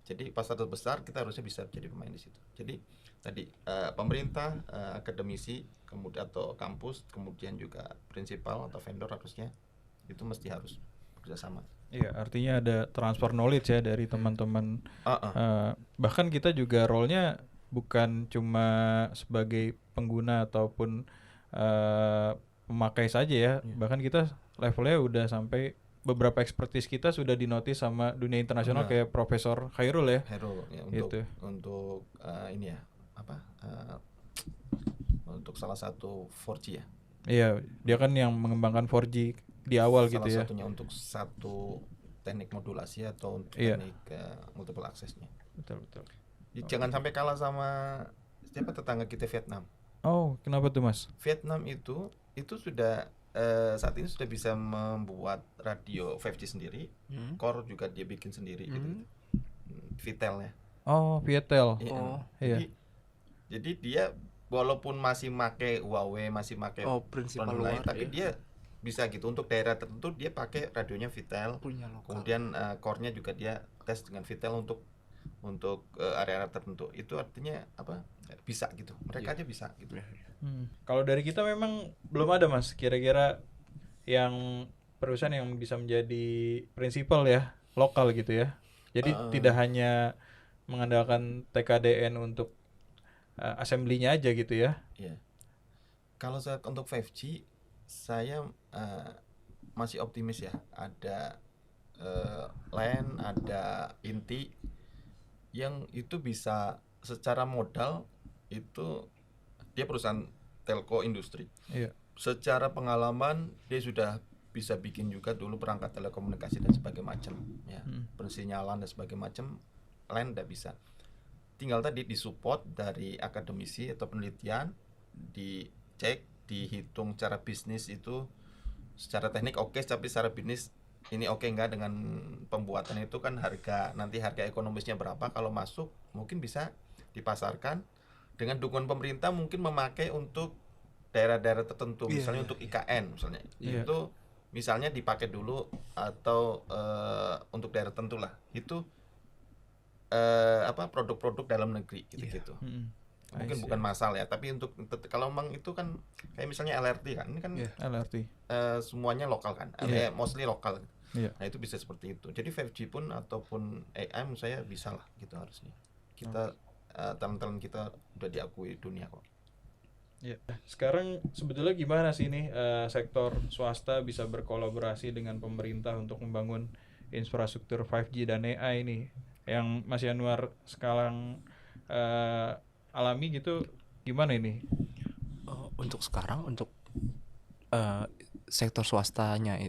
Jadi pasar terbesar, kita harusnya bisa jadi pemain di situ. Jadi tadi pemerintah, akademisi, kemudian atau kampus, kemudian juga prinsipal atau vendor harusnya itu mesti harus bekerjasama. Iya, artinya ada transfer knowledge ya dari teman-teman. Bahkan kita juga role-nya bukan cuma sebagai pengguna ataupun pemakai saja ya. Bahkan kita levelnya udah sampai beberapa expertise kita sudah dinotis sama dunia internasional, kayak Profesor Khairul ya. Untuk ini ya, untuk salah satu 4G ya. Iya, dia kan yang mengembangkan 4G di awal gitu ya. Salah satunya untuk satu teknik modulasi atau untuk teknik multiple access-nya. Betul. Jangan sampai kalah sama siapa tetangga kita, Vietnam. Oh, kenapa tuh Mas? Vietnam itu sudah saat ini sudah bisa membuat radio 5G sendiri, core juga dia bikin sendiri gitu. Vitel ya. Oh, Viettel. Iya. Jadi dia walaupun masih pakai Huawei, masih pakai prinsipal luar, tapi dia bisa gitu untuk daerah tertentu dia pakai radionya Vitel. Kemudian core-nya juga dia tes dengan Vitel untuk area-area tertentu. Itu artinya apa? Bisa gitu. Mereka aja bisa gitu. Kalau dari kita memang belum ada Mas, kira-kira yang perusahaan yang bisa menjadi prinsipal ya, lokal gitu ya. Jadi tidak hanya mengandalkan TKDN untuk assembly-nya aja gitu ya. Iya. Kalau untuk 5G saya masih optimis ya. Ada LAN, ada inti yang itu bisa secara modal itu dia perusahaan telco industri. Secara pengalaman dia sudah bisa bikin juga dulu perangkat telekomunikasi dan sebagainya macam ya. Persinyalan dan sebagainya macam LAN udah bisa. Tinggal tadi disupport dari akademisi atau penelitian, dicek, dihitung cara bisnis itu secara teknik oke, tapi secara bisnis ini oke enggak dengan pembuatan itu kan nanti harga ekonomisnya berapa, kalau masuk mungkin bisa dipasarkan dengan dukungan pemerintah, mungkin memakai untuk daerah-daerah tertentu, misalnya untuk IKN misalnya. Itu misalnya dipakai dulu atau untuk daerah tertentu lah. Itu produk-produk dalam negeri gitu-gitu. Mungkin bukan massal ya, tapi untuk kalau memang itu kan kayak misalnya LRT kan, ini kan LRT semuanya lokal kan, mostly lokal. Nah itu bisa seperti itu. Jadi 5G pun ataupun AI menurut saya bisa lah gitu harusnya. Kita talent-talent kita udah diakui dunia kok. Sekarang sebetulnya gimana sih nih sektor swasta bisa berkolaborasi dengan pemerintah untuk membangun infrastruktur 5G dan AI ini yang Mas Yanuar sekarang alami gitu, gimana ini? Untuk sekarang, untuk sektor swastanya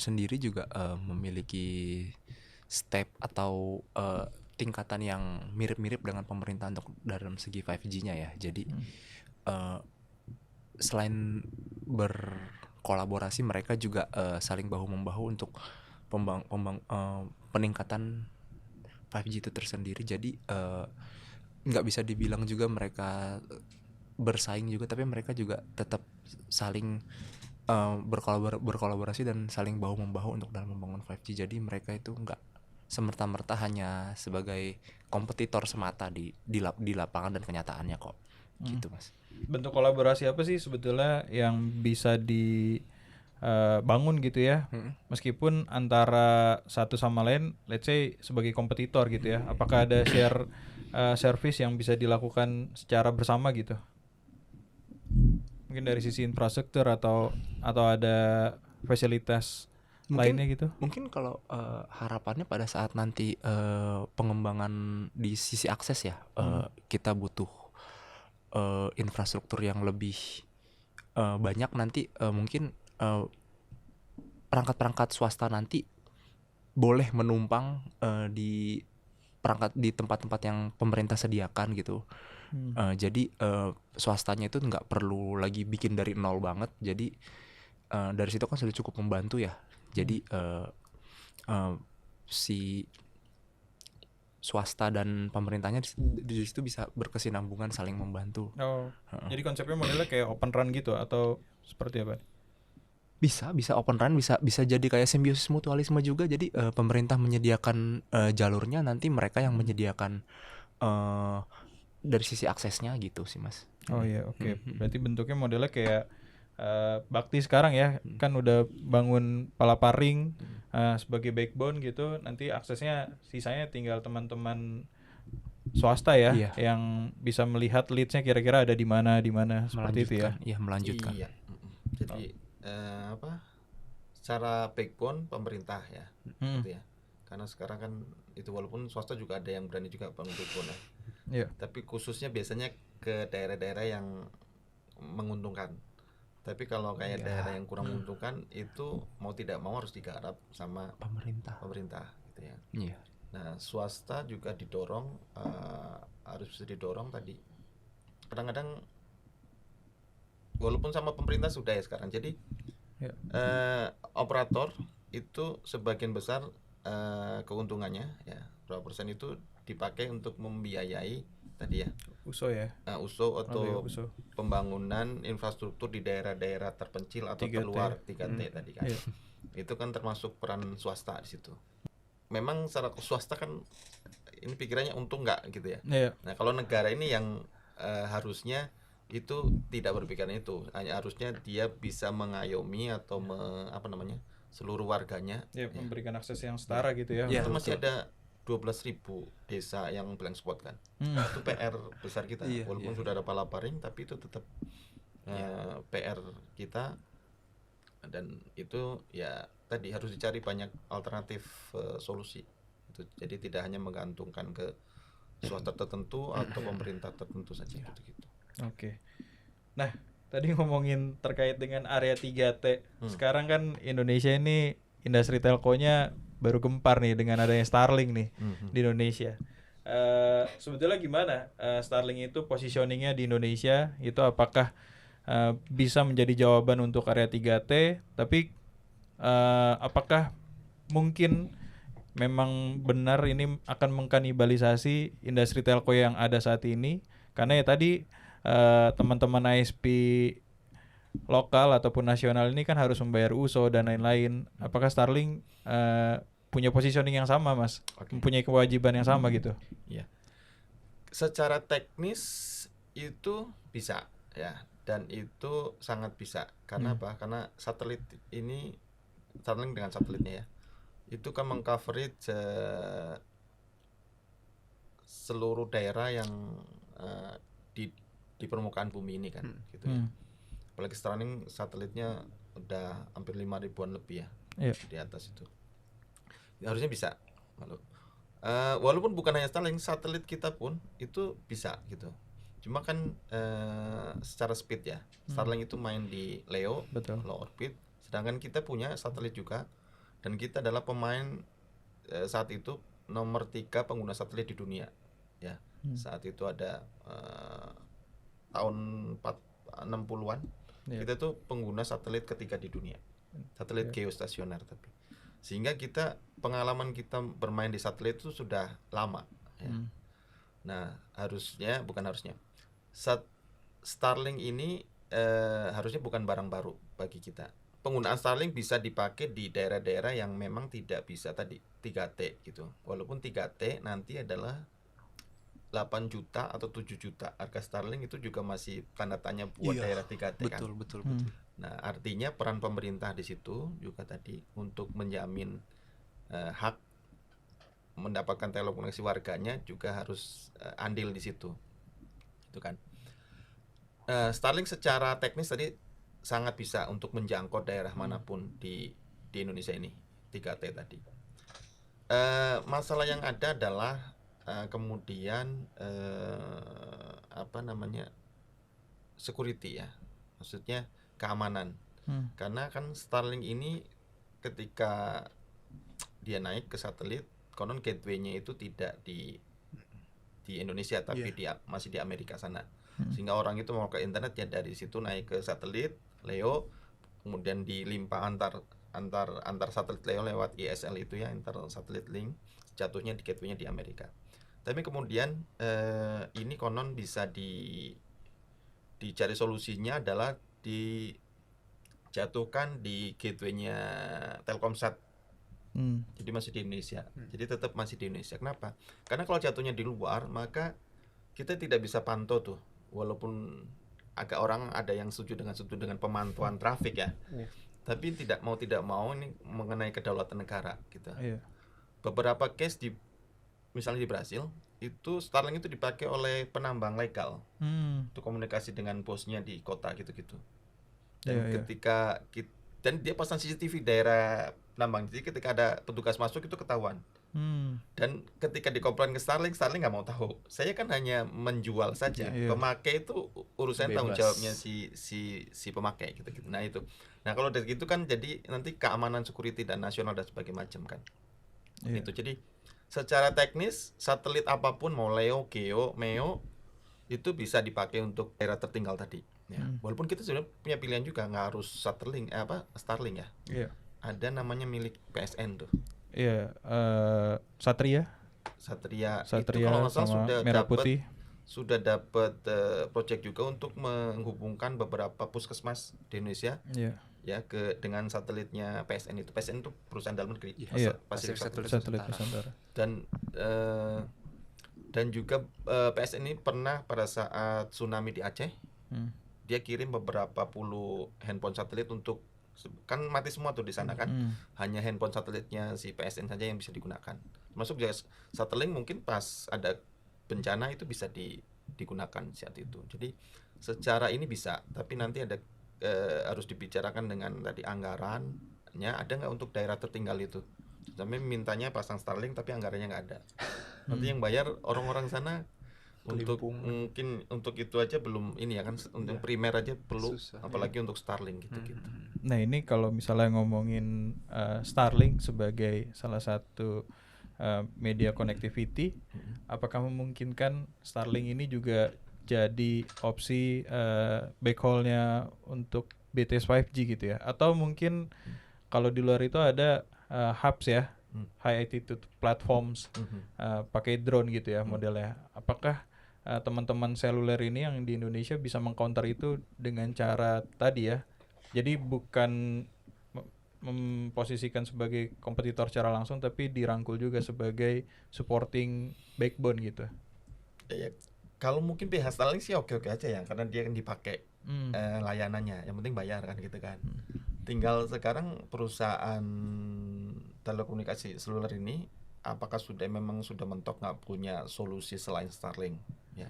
sendiri juga memiliki step atau tingkatan yang mirip-mirip dengan pemerintah untuk dalam segi 5G-nya ya. Jadi selain berkolaborasi, mereka juga saling bahu-membahu untuk peningkatan 5G itu tersendiri. Jadi nggak bisa dibilang juga mereka bersaing juga, tapi mereka juga tetap saling berkolaborasi dan saling bahu membahu untuk dalam membangun 5G. Jadi mereka itu nggak semerta-merta hanya sebagai kompetitor semata di lapangan dan kenyataannya kok. Gitu Mas. Bentuk kolaborasi apa sih sebetulnya yang bisa dibangun gitu ya, meskipun antara satu sama lain, let's say sebagai kompetitor gitu ya, apakah ada share service yang bisa dilakukan secara bersama gitu? Mungkin dari sisi infrastruktur atau ada fasilitas lainnya gitu? Mungkin kalau harapannya pada saat nanti pengembangan di sisi akses ya, kita butuh infrastruktur yang lebih banyak nanti, mungkin perangkat-perangkat swasta nanti boleh menumpang di tempat-tempat yang pemerintah sediakan gitu. Jadi swastanya itu nggak perlu lagi bikin dari nol banget. Jadi dari situ kan sudah cukup membantu ya. Jadi si swasta dan pemerintahnya di situ bisa berkesinambungan, saling membantu. Jadi konsepnya modelnya kayak open run gitu atau seperti apa? Bisa open run, bisa jadi kayak simbiosis mutualisme juga. Jadi pemerintah menyediakan jalurnya, nanti mereka yang menyediakan dari sisi aksesnya gitu sih Mas. Oh iya, oke. Berarti bentuknya modelnya kayak Bakti sekarang ya, kan udah bangun Palaparing sebagai backbone gitu. Nanti aksesnya sisanya tinggal teman-teman swasta ya, yang bisa melihat leads-nya kira-kira ada di mana seperti itu ya. Iya, melanjutkan. Iya. Jadi secara backbone pemerintah ya, gitu ya. Karena sekarang kan itu walaupun swasta juga ada yang berani juga bangun backbone ya. Yeah. Tapi khususnya biasanya ke daerah-daerah yang menguntungkan. Tapi kalau kayak daerah yang kurang menguntungkan, itu mau tidak mau harus digarap sama pemerintah gitu ya. Iya. Nah, swasta juga didorong, harus bisa didorong tadi. Kadang-kadang walaupun sama pemerintah sudah ya sekarang. Jadi operator itu sebagian besar keuntungannya ya, berapa persen itu dipakai untuk membiayai tadi ya, USO ya, USO atau pembangunan infrastruktur di daerah-daerah terpencil atau 3T. terluar 3T tadi kan. Itu kan termasuk peran swasta di situ. Memang secara swasta kan ini pikirannya untung nggak gitu ya. Nah kalau negara ini yang harusnya itu tidak berpikiran itu, hanya harusnya dia bisa mengayomi atau seluruh warganya memberikan akses yang setara gitu ya. Itu masih ada 12.000 desa yang blank spot kan. Itu PR besar kita. Walaupun sudah ada Palaparing, tapi itu tetap PR kita. Dan itu ya tadi harus dicari banyak alternatif solusi. Jadi tidak hanya menggantungkan ke swasta tertentu atau pemerintah tertentu saja gitu. Oke. Nah, tadi ngomongin terkait dengan area 3T. Sekarang kan Indonesia ini industri telkonya baru gempar nih dengan adanya Starlink nih di Indonesia. Sebetulnya gimana Starlink itu positioningnya di Indonesia? Itu apakah bisa menjadi jawaban untuk area 3T? Tapi apakah mungkin memang benar ini akan mengkanibalisasi industri telco yang ada saat ini? Karena ya tadi teman-teman ISP lokal ataupun nasional ini kan harus membayar USO dan lain-lain. Apakah Starlink punya positioning yang sama, Mas? Mempunyai kewajiban yang sama gitu? Iya. Secara teknis itu bisa ya, dan itu sangat bisa. Karena apa? Karena satelit ini, Starlink dengan satelitnya ya, itu kan mengcoverage seluruh daerah yang di permukaan bumi ini kan, gitu ya. Apalagi Starlink satelitnya udah hampir 5.000-an lebih ya, di atas itu. Harusnya bisa. Walaupun bukan hanya Starlink, satelit kita pun itu bisa gitu. Cuma kan secara speed ya, Starlink itu main di LEO, low orbit. Sedangkan kita punya satelit juga, dan kita adalah pemain saat itu nomor 3 pengguna satelit di dunia ya. Saat itu ada tahun 60-an kita tuh pengguna satelit ketiga di dunia, satelit geostasioner. Tapi sehingga pengalaman kita bermain di satelit itu sudah lama ya. Nah Starlink ini harusnya bukan barang baru bagi kita. Penggunaan Starlink bisa dipakai di daerah-daerah yang memang tidak bisa tadi 3T gitu. Walaupun 3T nanti adalah 8 juta atau 7 juta. Harga Starlink itu juga masih tanda tanya buat Iya, daerah 3T kan. betul. Nah, artinya peran pemerintah di situ juga tadi untuk menjamin hak mendapatkan telekomunikasi warganya juga harus andil di situ. Itu kan. Starlink secara teknis tadi sangat bisa untuk menjangkau daerah manapun di Indonesia ini 3T tadi. Masalah yang ada adalah kemudian apa namanya security ya, maksudnya keamanan. Karena kan Starlink ini ketika dia naik ke satelit, konon gateway-nya itu tidak di Indonesia tapi masih di Amerika sana. Sehingga orang itu mau ke internet ya dari situ naik ke satelit LEO, kemudian dilimpah antar satelit LEO lewat ISL itu ya, inter satellite link, jatuhnya di gateway-nya di Amerika. Tapi kemudian ini konon bisa dicari solusinya adalah dijatuhkan di gateway-nya Telkomsat. Jadi masih di Indonesia. Jadi tetap masih di Indonesia. Kenapa? Karena kalau jatuhnya di luar, maka kita tidak bisa pantau tuh. Walaupun agak orang ada yang setuju dengan pemantauan trafik ya. Tapi tidak mau ini mengenai kedaulatan negara gitu. Beberapa case misalnya di Brasil, itu Starlink itu dipakai oleh penambang legal untuk komunikasi dengan bosnya di kota gitu-gitu. Dan dan dia pasang CCTV daerah penambang, jadi ketika ada petugas masuk itu ketahuan. Dan ketika dikomplain ke Starlink nggak mau tahu. Saya kan hanya menjual saja. Pemakai itu urusan tanggung jawabnya si pemakai gitu-gitu. Nah itu. Nah kalau dari gitu kan jadi nanti keamanan security dan nasional dan sebagainya macam kan. Itu jadi secara teknis satelit apapun mau LEO, GEO, MEO itu bisa dipakai untuk daerah tertinggal tadi. Ya. Walaupun kita sudah punya pilihan juga, nggak harus Starlink ya. Ada namanya milik PSN tuh. Satria itu kalau nggak salah sudah dapat project juga untuk menghubungkan beberapa puskesmas di Indonesia ya dengan satelitnya PSN itu. PSN itu perusahaan dalam negeri, Pasifik Satelit Nusantara. Dan juga PSN ini pernah pada saat tsunami di Aceh, dia kirim beberapa puluh handphone satelit untuk, kan mati semua tuh di sana kan, hanya handphone satelitnya si PSN saja yang bisa digunakan. Termasuk juga Starlink mungkin pas ada bencana itu bisa digunakan saat itu. Jadi secara ini bisa, tapi nanti ada harus dibicarakan dengan tadi anggarannya ada nggak untuk daerah tertinggal itu. Sampai mintanya pasang Starlink tapi anggarannya nggak ada. Nanti yang bayar orang-orang sana. Mungkin untuk itu aja belum ini ya kan, untuk primer aja perlu, apalagi untuk Starlink gitu. Nah ini kalau misalnya ngomongin Starlink sebagai salah satu media connectivity, apakah memungkinkan Starlink ini juga jadi opsi backhaulnya untuk BTS 5G gitu ya? Atau mungkin kalau di luar itu ada hubs ya, high altitude platforms, pakai drone gitu ya modelnya. Apakah teman-teman seluler ini yang di Indonesia bisa mengcounter itu dengan cara tadi ya? Jadi bukan memposisikan sebagai kompetitor secara langsung, tapi dirangkul juga sebagai supporting backbone gitu. Ya, kalau mungkin pihak Starlink sih oke-oke aja ya, karena dia kan dipakai layanannya, yang penting bayar kan gitu kan. Tinggal sekarang perusahaan telekomunikasi seluler ini apakah memang sudah mentok nggak punya solusi selain Starlink ya,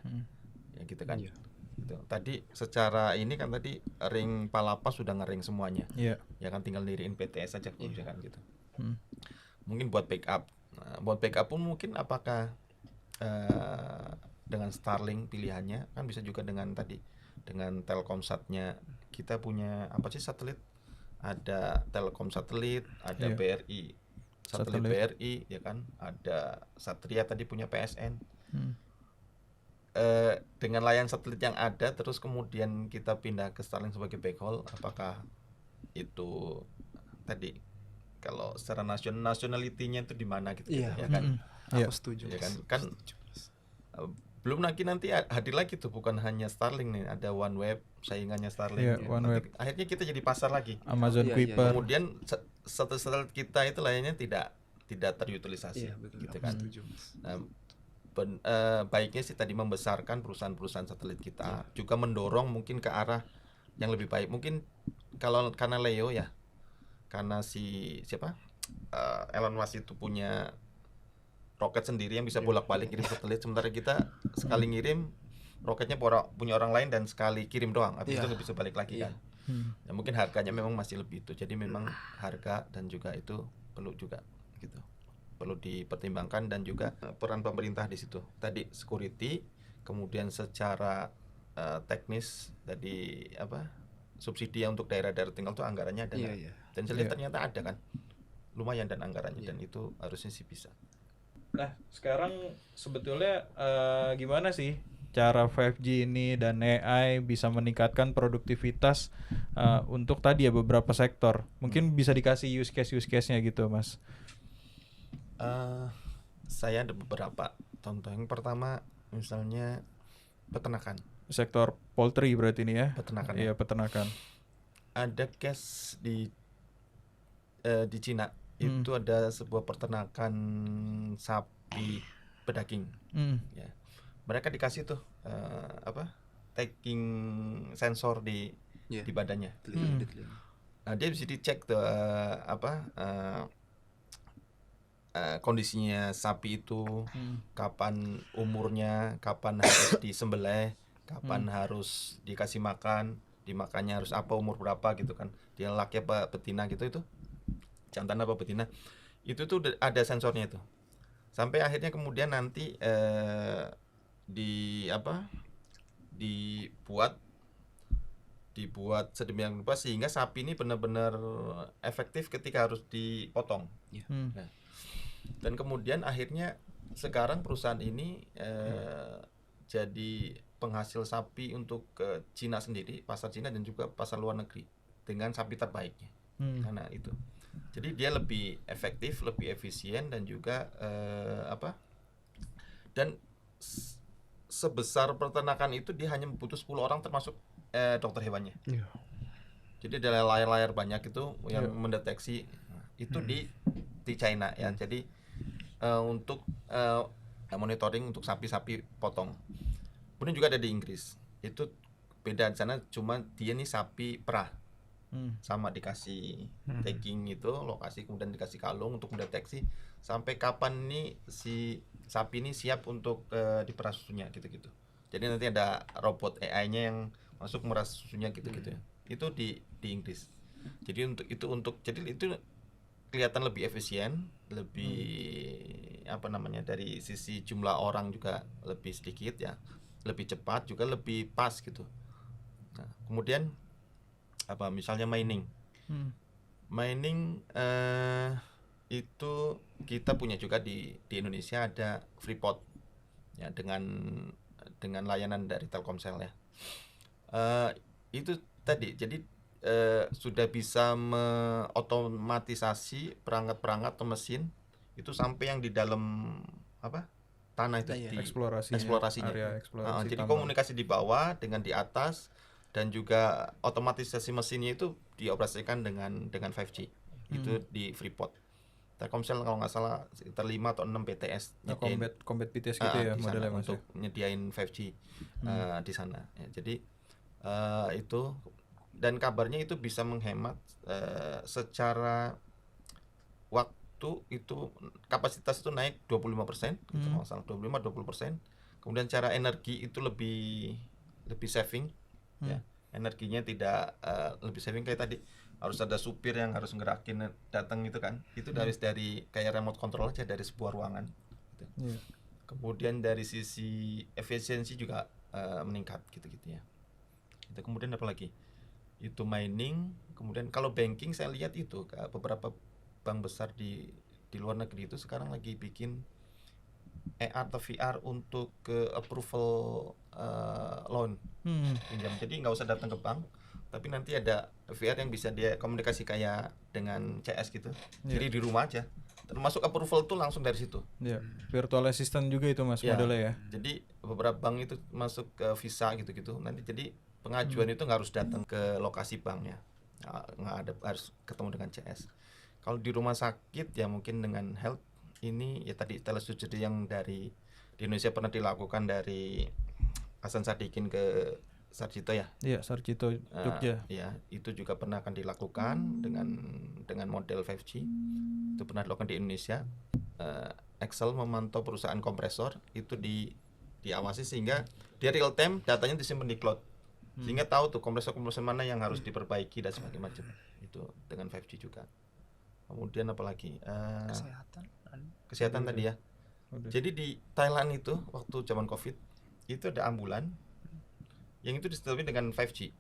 ya gitu kan. Gitu. Tadi secara ini kan tadi ring Palapa sudah ngering semuanya, ya kan, tinggal diriin PTS saja kan gitu. Mungkin buat backup, buat backup pun mungkin apakah dengan Starlink pilihannya kan bisa juga dengan tadi dengan Telkomsatnya. Kita punya apa sih satelit? Ada Telkom satelit, ada BRI satelit BRI ya kan, ada Satria tadi punya PSN. Dengan layanan satelit yang ada terus kemudian kita pindah ke Starlink sebagai backhaul, apakah itu tadi kalau secara nationality-nya itu di mana gitu, ya kan? Aku setuju ya kan Belum lagi nanti hadir lagi tuh, bukan hanya Starlink nih, ada OneWeb saingannya Starlink. Iya, Nanti OneWeb. akhirnya kita jadi pasar lagi. Amazon Iya, iya, Kuiper. Kemudian satelit kita itu lainnya tidak terutilisasi, Iya, betul. gitu Aku kan. setuju, Mas. Nah, baiknya sih tadi membesarkan perusahaan-perusahaan satelit kita, juga mendorong mungkin ke arah yang lebih baik. Mungkin karena Leo ya, karena Elon Musk itu punya roket sendiri yang bisa bolak-balik kirim satelit, sementara kita sekali ngirim roketnya punya orang lain dan sekali kirim doang, habis itu nggak bisa balik lagi kan. Ya mungkin harganya memang masih lebih itu, jadi memang harga dan juga itu perlu juga gitu, perlu dipertimbangkan. Dan juga peran pemerintah di situ tadi, security, kemudian secara teknis tadi subsidi untuk daerah-daerah tinggal tuh anggarannya ada nggak? Iya. Dan saya lihat ternyata ada kan, lumayan dan anggarannya, dan itu harusnya sih bisa. Nah, sekarang sebetulnya gimana sih cara 5G ini dan AI bisa meningkatkan produktivitas untuk tadi ya beberapa sektor? Mungkin bisa dikasih use case-nya gitu, Mas. Saya ada beberapa contoh. Yang pertama misalnya peternakan. Sektor poultry berarti ini ya? Peternakan. Iya, peternakan. Ada case di Cina. Itu ada sebuah peternakan sapi pedaging. Ya. Mereka dikasih tuh tagging sensor di badannya. Nah, dia bisa dicek tuh kondisinya sapi itu, kapan umurnya, kapan harus disembelih, kapan harus dikasih makan, dimakannya harus apa, umur berapa gitu kan. Dia laki apa betina gitu, itu jantan apa betina, itu tuh ada sensornya itu. Sampai akhirnya kemudian nanti dibuat sedemikian rupa sehingga sapi ini benar-benar efektif ketika harus dipotong. Nah, dan kemudian akhirnya sekarang perusahaan ini jadi penghasil sapi untuk ke Cina sendiri, pasar Cina dan juga pasar luar negeri dengan sapi terbaiknya. Karena itu. Jadi dia lebih efektif, lebih efisien, dan juga dan sebesar peternakan itu dia hanya butuh 10 orang termasuk dokter hewannya. Jadi ada layar-layar banyak itu yang mendeteksi itu di China ya. Jadi untuk monitoring untuk sapi-sapi potong. Kemudian juga ada di Inggris. Itu beda, di sana cuma dia nih sapi perah. Sama dikasih tagging itu lokasi, kemudian dikasih kalung untuk mendeteksi sampai kapan nih si sapi ini siap untuk diperah susunya gitu-gitu. Jadi nanti ada robot AI-nya yang masuk meras susunya gitu-gitu ya. Itu di Inggris. Jadi jadi itu kelihatan lebih efisien, lebih dari sisi jumlah orang juga lebih sedikit ya, lebih cepat, juga lebih pas gitu. Nah, kemudian misalnya mining itu kita punya juga di Indonesia, ada Freeport ya, dengan layanan dari Telkomsel ya. Itu tadi jadi sudah bisa mengotomatisasi perangkat-perangkat atau mesin itu sampai yang di dalam tanah itu, di eksplorasinya. Area eksplorasi Jadi tambang. komunikasi di bawah dengan di atas, dan juga otomatisasi mesinnya itu dioperasikan dengan 5G. Itu di Freeport. Telkomsel kalau nggak salah sekitar 5 atau 6 BTS Combat BTS gitu ya di modelnya, sana Mas, untuk nyediain 5G di sana ya. Jadi itu, dan kabarnya itu bisa menghemat secara waktu itu, kapasitas itu naik 25%, gitu, kalau nggak salah 25-20%. Kemudian cara energi itu lebih saving ya, energinya tidak lebih saving. Kayak tadi harus ada supir yang harus ngerakin datang gitu kan, itu dari kayak remote control aja dari sebuah ruangan gitu. Kemudian dari sisi efisiensi juga meningkat gitu-gitu ya. Itu kemudian apa lagi, itu mining. Kemudian kalau banking saya lihat itu beberapa bank besar di luar negeri itu sekarang lagi bikin AR atau VR untuk approval loan pinjam. Jadi nggak usah datang ke bank, tapi nanti ada VR yang bisa dia komunikasi kayak dengan CS gitu. Jadi di rumah aja, termasuk approval itu langsung dari situ. Virtual assistant juga itu, Mas, modelnya ya. Jadi beberapa bank itu masuk ke Visa gitu-gitu. Nanti jadi pengajuan itu nggak harus datang ke lokasi banknya, nggak ada, harus ketemu dengan CS. Kalau di rumah sakit ya mungkin dengan health ini ya tadi telesurgery yang dari di Indonesia pernah dilakukan dari Hasan Sadikin ke Sarjito ya. Iya, Sarjito Jogja. Ya, itu juga pernah akan dilakukan dengan model 5G. Itu pernah dilakukan di Indonesia. Excel memantau perusahaan kompresor itu diawasi sehingga dia real time datanya disimpan di cloud. Sehingga tahu tuh kompresor mana yang harus diperbaiki dan sebagainya macam. Itu dengan 5G juga. Kemudian apalagi kesehatan tadi ya. Jadi di Thailand itu waktu zaman Covid itu ada ambulan yang itu disetelin dengan 5G.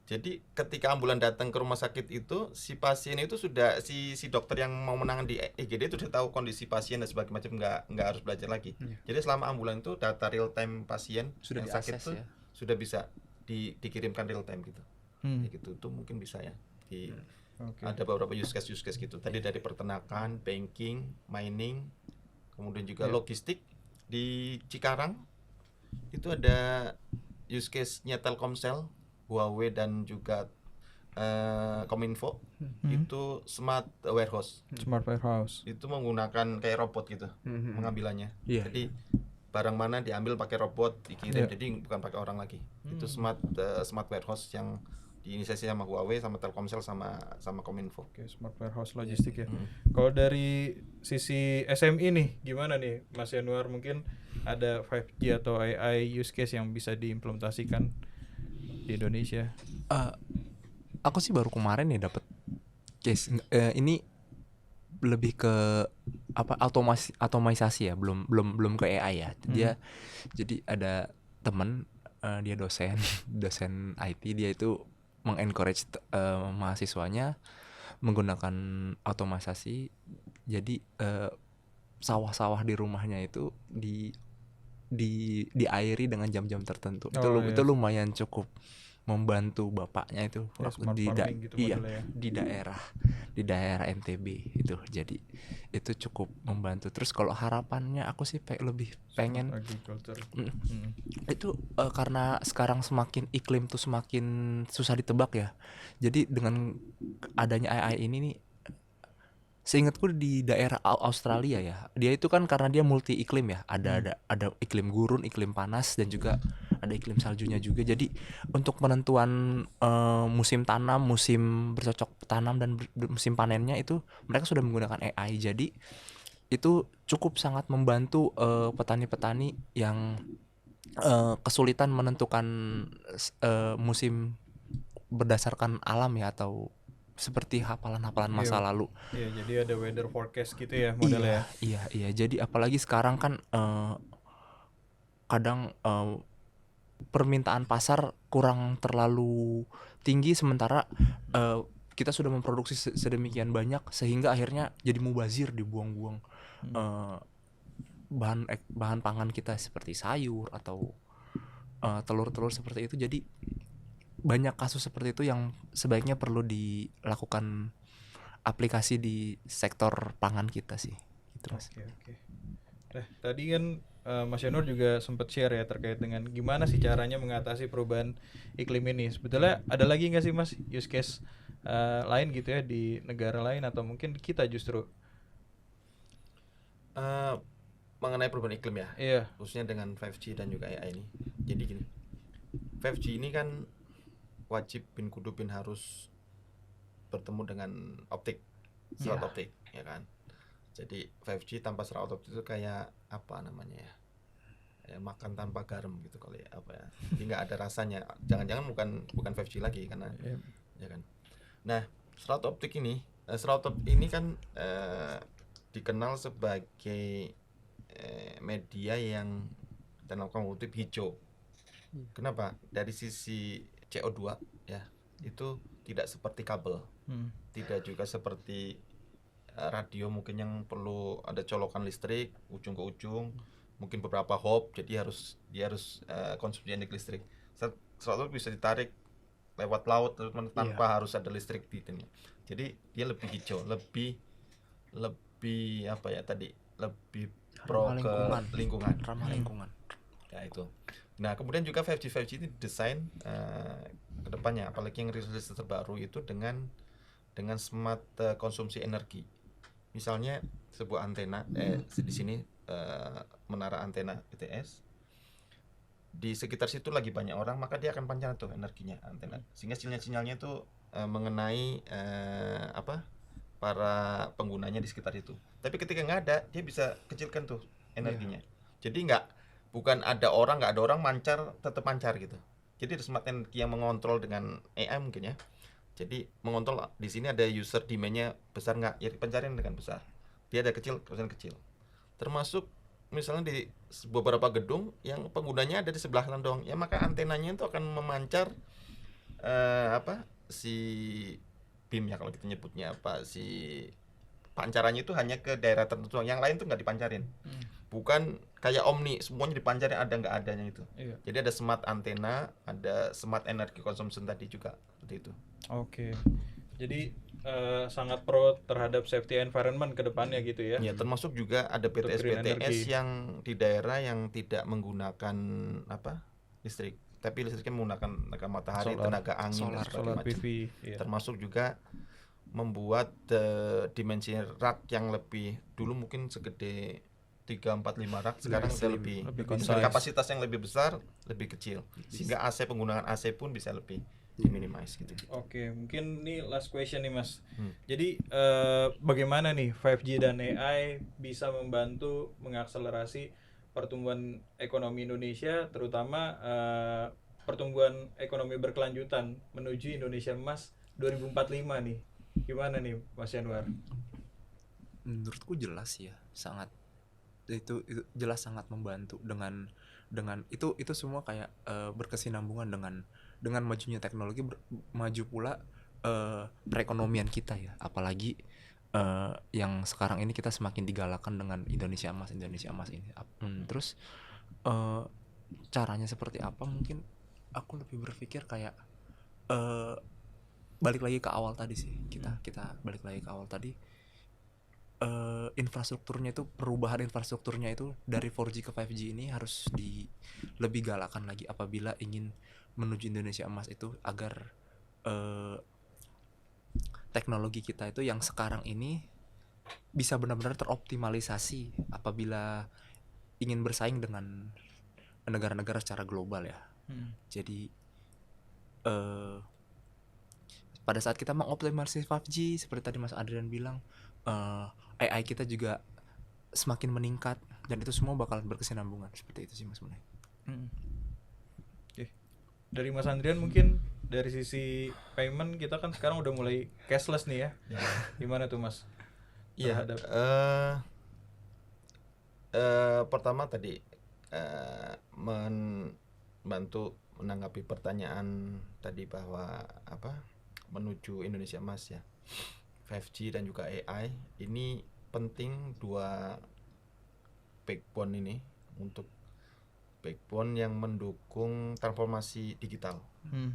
Jadi ketika ambulan datang ke rumah sakit itu, si pasien itu sudah si dokter yang mau menangani di IGD itu sudah tahu kondisi pasien dan sebagainya macam, nggak harus belajar lagi. Jadi selama ambulan itu data real time pasien Sudah yang sakit diakses itu sudah bisa dikirimkan real time gitu. Ya gitu, itu mungkin bisa ya. Ada beberapa use case gitu. Tadi dari peternakan, banking, mining, kemudian juga logistik di Cikarang itu ada use case-nya Telkomsel, Huawei dan juga Kominfo. Itu smart warehouse. Itu menggunakan kayak robot gitu pengambilannya. Jadi barang mana diambil pakai robot dikirim, jadi bukan pakai orang lagi. Itu smart warehouse yang diinisiasi sama Huawei, sama Telkomsel, sama Kominfo. Smart warehouse logistik ya. Kalau dari sisi SME nih, gimana nih Mas Yanuar, mungkin ada 5G atau AI use case yang bisa diimplementasikan di Indonesia? Aku sih baru kemarin ya dapat case ini lebih ke otomatisasi ya, belum ke AI ya. Jadi ada teman dia dosen IT, dia itu mengencourage mahasiswanya menggunakan otomatisasi. Jadi sawah-sawah di rumahnya itu diairi dengan jam-jam tertentu. Itu lumayan cukup membantu bapaknya itu di daerah NTB itu. Jadi itu cukup membantu. Terus kalau harapannya aku sih lebih pengen itu karena sekarang iklim tuh semakin susah ditebak ya. Jadi dengan adanya AI ini nih, seingatku di daerah Australia ya, dia itu kan karena dia multi iklim ya, ada iklim gurun, iklim panas, dan juga ada iklim saljunya juga. Jadi untuk penentuan musim tanam, musim bercocok tanam, dan musim panennya itu mereka sudah menggunakan AI. Jadi itu cukup sangat membantu petani-petani yang kesulitan menentukan musim berdasarkan alam ya, atau seperti hafalan-hafalan masa lalu. Iya, jadi ada weather forecast gitu ya modelnya. Iya. Jadi apalagi sekarang kan kadang permintaan pasar kurang terlalu tinggi, sementara kita sudah memproduksi sedemikian banyak sehingga akhirnya jadi mubazir, dibuang-buang bahan pangan kita seperti sayur atau telur-telur seperti itu. Jadi banyak kasus seperti itu yang sebaiknya perlu dilakukan aplikasi di sektor pangan kita sih. Gitu, Mas. Oke. Tadi kan Mas Yanur juga sempat share ya terkait dengan gimana sih caranya mengatasi perubahan iklim ini. Sebetulnya ada lagi nggak sih Mas use case lain gitu ya di negara lain atau mungkin kita justru? Mengenai perubahan iklim ya, khususnya dengan 5G dan juga AI ini. Jadi gini, 5G ini kan wajib bin kudu bin harus bertemu dengan serat optik ya kan. Jadi 5G tanpa serat optik itu kayak apa namanya ya, makan tanpa garam gitu kali ya, apa ya, jadi nggak ada rasanya. Jangan-jangan bukan 5G lagi karena ya kan. Nah, serat optik ini kan dikenal sebagai media yang dalam kutip hijau. Kenapa? Dari sisi CO2 ya, itu tidak seperti kabel, tidak juga seperti radio mungkin yang perlu ada colokan listrik ujung ke ujung, mungkin beberapa hop, jadi dia harus konsumsi energi listrik. Selalu bisa ditarik lewat laut tanpa harus ada listrik di sini. Jadi dia lebih hijau, lebih apa ya tadi, lebih pro ke lingkungan. Ramah lingkungan. Ya itu. Nah, kemudian juga 5G ini desain ke depannya, apalagi yang rilis terbaru itu dengan smart konsumsi energi. Misalnya sebuah antena di sini menara antena BTS. Di sekitar situ lagi banyak orang, maka dia akan pancar tuh energinya antena. Sehingga sinyal-sinyalnya itu mengenai para penggunanya di sekitar itu. Tapi ketika nggak ada, dia bisa kecilkan tuh energinya. Jadi bukan ada orang, nggak ada orang mancar, tetap mancar gitu. Jadi ada smart energi yang mengontrol dengan AI mungkin ya. Jadi mengontrol di sini ada user demand-nya besar nggak, ya dipancarin dengan besar. Dia ada kecil, kecil. Termasuk misalnya di beberapa gedung yang penggunanya ada di sebelah kanan doang, ya maka antenanya itu akan memancar si beam ya kalau kita nyebutnya si pancarannya itu hanya ke daerah tertentu, yang lain tuh nggak dipancarin. Bukan kayak Omni semuanya dipancarin, ada nggak adanya itu. Jadi ada smart antena, ada smart energy consumption tadi juga seperti itu. Oke. Jadi sangat pro terhadap safety environment ke depannya gitu ya. Ya, termasuk juga ada BTS yang di daerah yang tidak menggunakan listrik, tapi listriknya menggunakan tenaga matahari, tenaga angin, solar PV. Termasuk juga membuat dimensi rak yang lebih, dulu mungkin segede 3, 4, 5 rak, sekarang lebih kapasitas yang lebih besar, lebih kecil, sehingga penggunaan AC pun bisa lebih diminimize gitu. Oke, mungkin ini last question nih Mas. Jadi bagaimana nih 5G dan AI bisa membantu mengakselerasi pertumbuhan ekonomi Indonesia, terutama pertumbuhan ekonomi berkelanjutan menuju Indonesia Emas 2045 nih. Gimana nih Mas Yanwar? Menurutku jelas ya, sangat itu jelas sangat membantu dengan itu semua kayak berkesinambungan dengan majunya teknologi, maju pula perekonomian kita ya, apalagi yang sekarang ini kita semakin digalakkan dengan Indonesia Emas ini. Terus caranya seperti apa, mungkin aku lebih berpikir kayak balik lagi ke awal tadi sih, kita balik lagi ke awal tadi. Infrastrukturnya itu, perubahan infrastrukturnya itu dari 4G ke 5G ini harus lebih galakan lagi apabila ingin menuju Indonesia Emas itu, agar teknologi kita itu yang sekarang ini bisa benar-benar teroptimalisasi apabila ingin bersaing dengan negara-negara secara global ya. Jadi pada saat kita mengoptimalisasi 5G seperti tadi Mas Adrian bilang, AI kita juga semakin meningkat, dan itu semua bakal berkesinambungan. Seperti itu sih Mas Munai. Oke. Dari Mas Andrian mungkin dari sisi payment kita kan sekarang udah mulai cashless nih ya. Gimana tuh Mas? Iya. Pertama tadi membantu menanggapi pertanyaan tadi bahwa menuju Indonesia Emas ya. 5G dan juga AI ini penting, dua backbone ini, untuk backbone yang mendukung transformasi digital.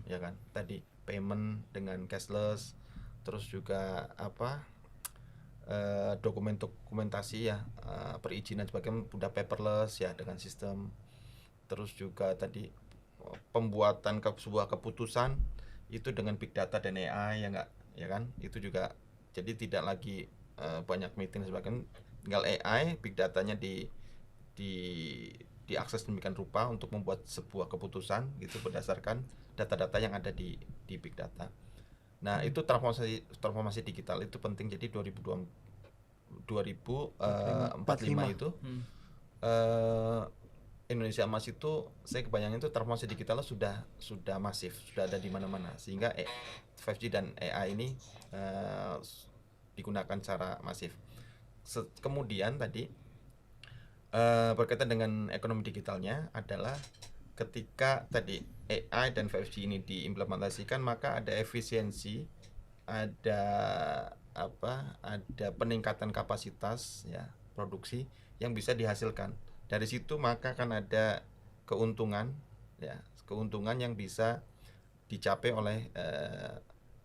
Ya kan, tadi payment dengan cashless, terus juga dokumentasi ya, perizinan sebagainya udah paperless ya dengan sistem. Terus juga tadi pembuatan sebuah keputusan itu dengan big data dan AI ya enggak, ya kan, itu juga. Jadi tidak lagi banyak meeting dan sebagainya, tinggal AI, big datanya diakses demikian rupa untuk membuat sebuah keputusan gitu berdasarkan data-data yang ada di big data. Nah, itu transformasi digital itu penting. Jadi 2045 itu Indonesia Emas itu, saya kebayangin itu transformasi digitalnya sudah masif, sudah ada di mana-mana, sehingga 5G dan AI ini digunakan secara masif. Kemudian tadi berkaitan dengan ekonomi digitalnya adalah ketika tadi AI dan 5G ini diimplementasikan, maka ada efisiensi, ada peningkatan kapasitas ya produksi yang bisa dihasilkan. Dari situ maka akan ada keuntungan yang bisa dicapai oleh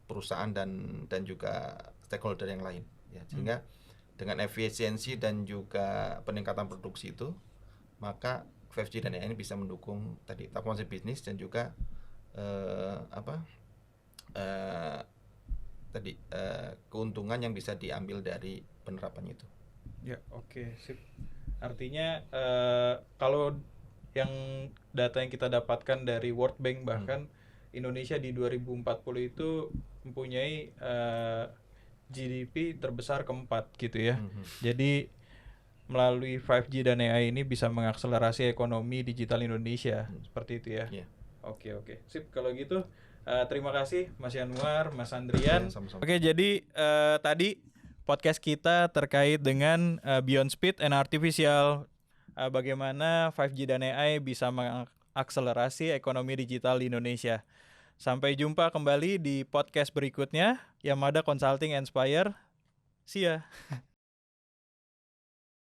perusahaan dan juga stakeholder yang lain ya. Sehingga dengan efisiensi dan juga peningkatan produksi itu, maka 5G dan AI ini bisa mendukung tadi transformasi bisnis dan juga keuntungan yang bisa diambil dari penerapannya itu. Ya, oke, sip. Artinya kalau yang data yang kita dapatkan dari World Bank bahkan Indonesia di 2040 itu mempunyai GDP terbesar keempat gitu ya. Jadi melalui 5G dan AI ini bisa mengakselerasi ekonomi digital Indonesia seperti itu ya. Iya. Oke. Sip, kalau gitu terima kasih Mas Yanuar, Mas Andrian. Ya, sama-sama. Oke, jadi tadi podcast kita terkait dengan Beyond Speed and Artificial, bagaimana 5G dan AI bisa mengakselerasi ekonomi digital di Indonesia. Sampai jumpa kembali di podcast berikutnya, Yamada Consulting Inspire. See ya.